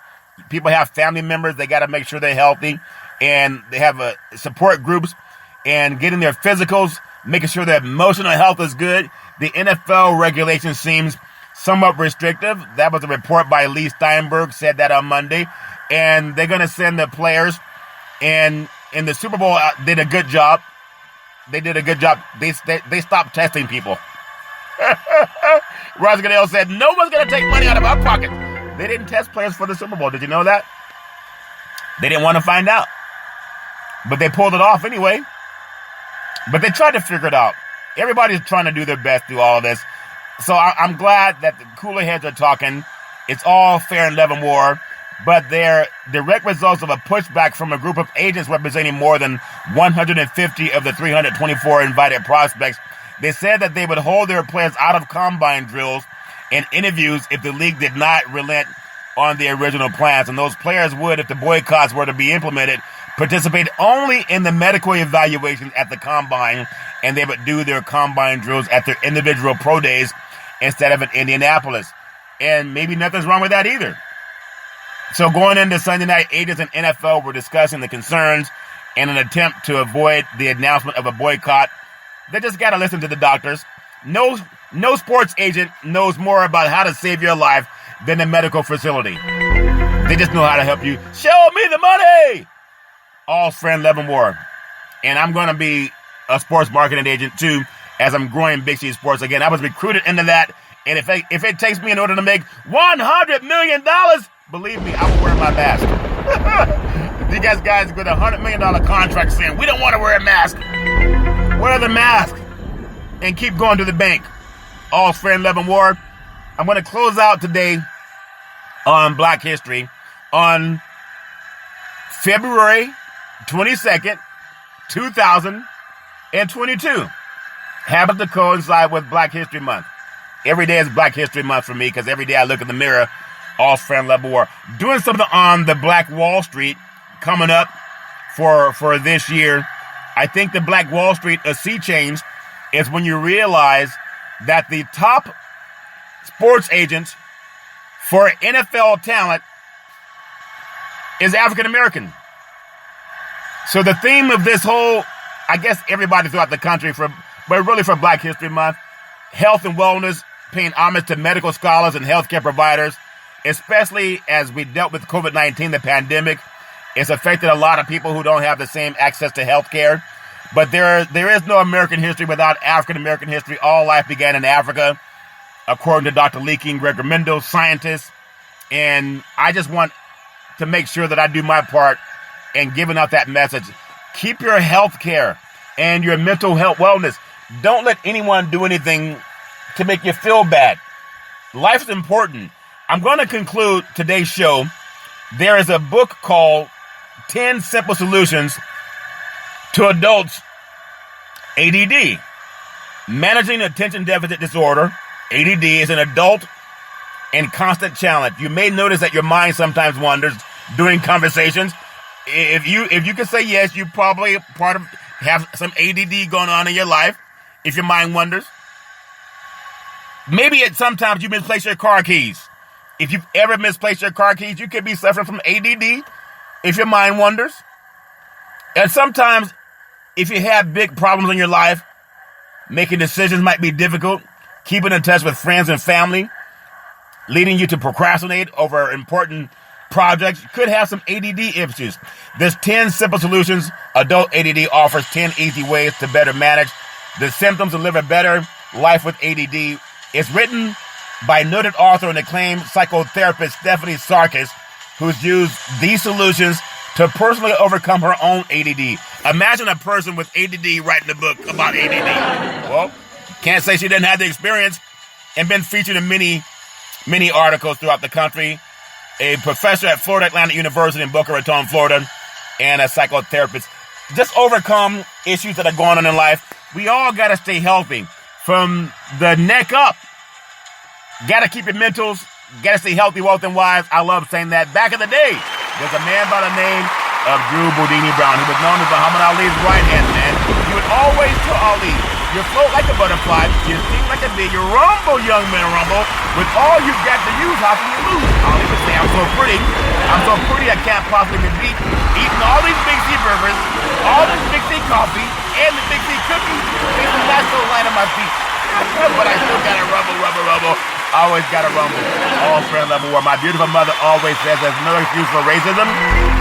people have family members, they got to make sure they're healthy, and they have support groups and getting their physicals, making sure their emotional health is good. The NFL regulation seems somewhat restrictive. That was a report by Lee Steinberg, said that on Monday. And they're going to send the players, and in the Super Bowl did a good job. They did a good job. They stopped testing people. Roger Goodell said, no one's going to take money out of our pocket. They didn't test players for the Super Bowl. Did you know that? They didn't want to find out. But they pulled it off anyway. But they tried to figure it out. Everybody's trying to do their best through all of this. So I'm glad that the cooler heads are talking. It's all fair and level war. But they're direct results of a pushback from a group of agents representing more than 150 of the 324 invited prospects. They said that they would hold their players out of combine drills and interviews if the league did not relent on the original plans. And those players would, if the boycotts were to be implemented, participate only in the medical evaluations at the combine, and they would do their combine drills at their individual pro days instead of in Indianapolis. And maybe nothing's wrong with that either. So going into Sunday night, agents and NFL were discussing the concerns in an attempt to avoid the announcement of a boycott. They just got to listen to the doctors. No sports agent knows more about how to save your life than the medical facility. They just know how to help you. Show me the money! All friend level more. And I'm going to be a sports marketing agent too, as I'm growing Big C Sports again. I was recruited into that. And if it takes me in order to make $100 million, believe me, I will wear my mask. You guys with $100 million contract saying, we don't want to wear a mask. Wear the mask and keep going to the bank. All friend level war. I'm going to close out today on Black History on February 22nd, 2022. Happens to coincide with Black History Month. Every day is Black History Month for me because every day I look in the mirror, all friend level war. Doing something on the Black Wall Street coming up for this year. I think the Black Wall Street, a sea change, is when you realize that the top sports agents for NFL talent is African American. So the theme of this whole, I guess everybody throughout the country, but really for Black History Month, health and wellness, paying homage to medical scholars and healthcare providers, especially as we dealt with COVID-19, the pandemic. It's affected a lot of people who don't have the same access to healthcare. But there is no American history without African American history. All life began in Africa, according to Dr. Lee King Gregor Mendel, scientist. And I just want to make sure that I do my part in giving out that message. Keep your health care and your mental health wellness. Don't let anyone do anything to make you feel bad. Life is important. I'm going to conclude today's show. There is a book called 10 Simple Solutions to Adults ADD. Managing Attention Deficit Disorder, ADD, is an adult and constant challenge. You may notice that your mind sometimes wanders during conversations. If you can say yes, you probably have some ADD going on in your life. If your mind wanders, maybe sometimes you misplace your car keys. If you've ever misplaced your car keys, you could be suffering from ADD. If your mind wanders, and sometimes if you have big problems in your life, making decisions might be difficult. Keeping in touch with friends and family, leading you to procrastinate over important projects, could have some ADD issues. This 10 Simple Solutions Adult ADD offers 10 easy ways to better manage the symptoms and live a better life with ADD. It's written by noted author and acclaimed psychotherapist Stephanie Sarkis, who's used these solutions to personally overcome her own ADD. Imagine a person with ADD writing a book about ADD. Well, can't say she didn't have the experience, and been featured in many articles throughout the country. A professor at Florida Atlantic University in Boca Raton, Florida, and a psychotherapist. Just overcome issues that are going on in life. We all got to stay healthy from the neck up. Got to keep your mentals. Got to stay healthy, wealth, and wise. I love saying that. Back in the day, there's a man by the name of Drew Boudini Brown. He was known as Muhammad Ali's right-hand man. He would always tell Ali, you float like a butterfly, you sing like a bee, you rumble, young man, rumble. With all you've got to use, how can you lose? Ali would say, I'm so pretty, I can't possibly be beat. Eating all these Big C burgers, all this Big C coffee, and the Big C cookies, makes the last little light on my feet. But I still gotta rumble. Always gotta rumble. All friend level war. My beautiful mother always says there's no excuse for racism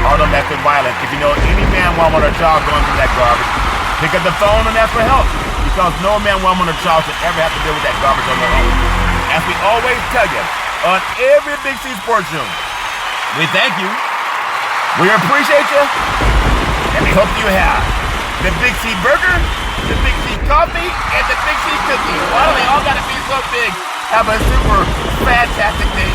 or domestic violence. If you know any man, woman, or child going through that garbage, pick up the phone and ask for help. Because no man, woman, or child should ever have to deal with that garbage on their own. As we always tell you, on every Big C Sports Room, we thank you, we appreciate you, and we hope you have the Big C Burger, the Big C Coffee, and the Big C Cookie. Why do they all gotta be so big? Have a super fantastic day.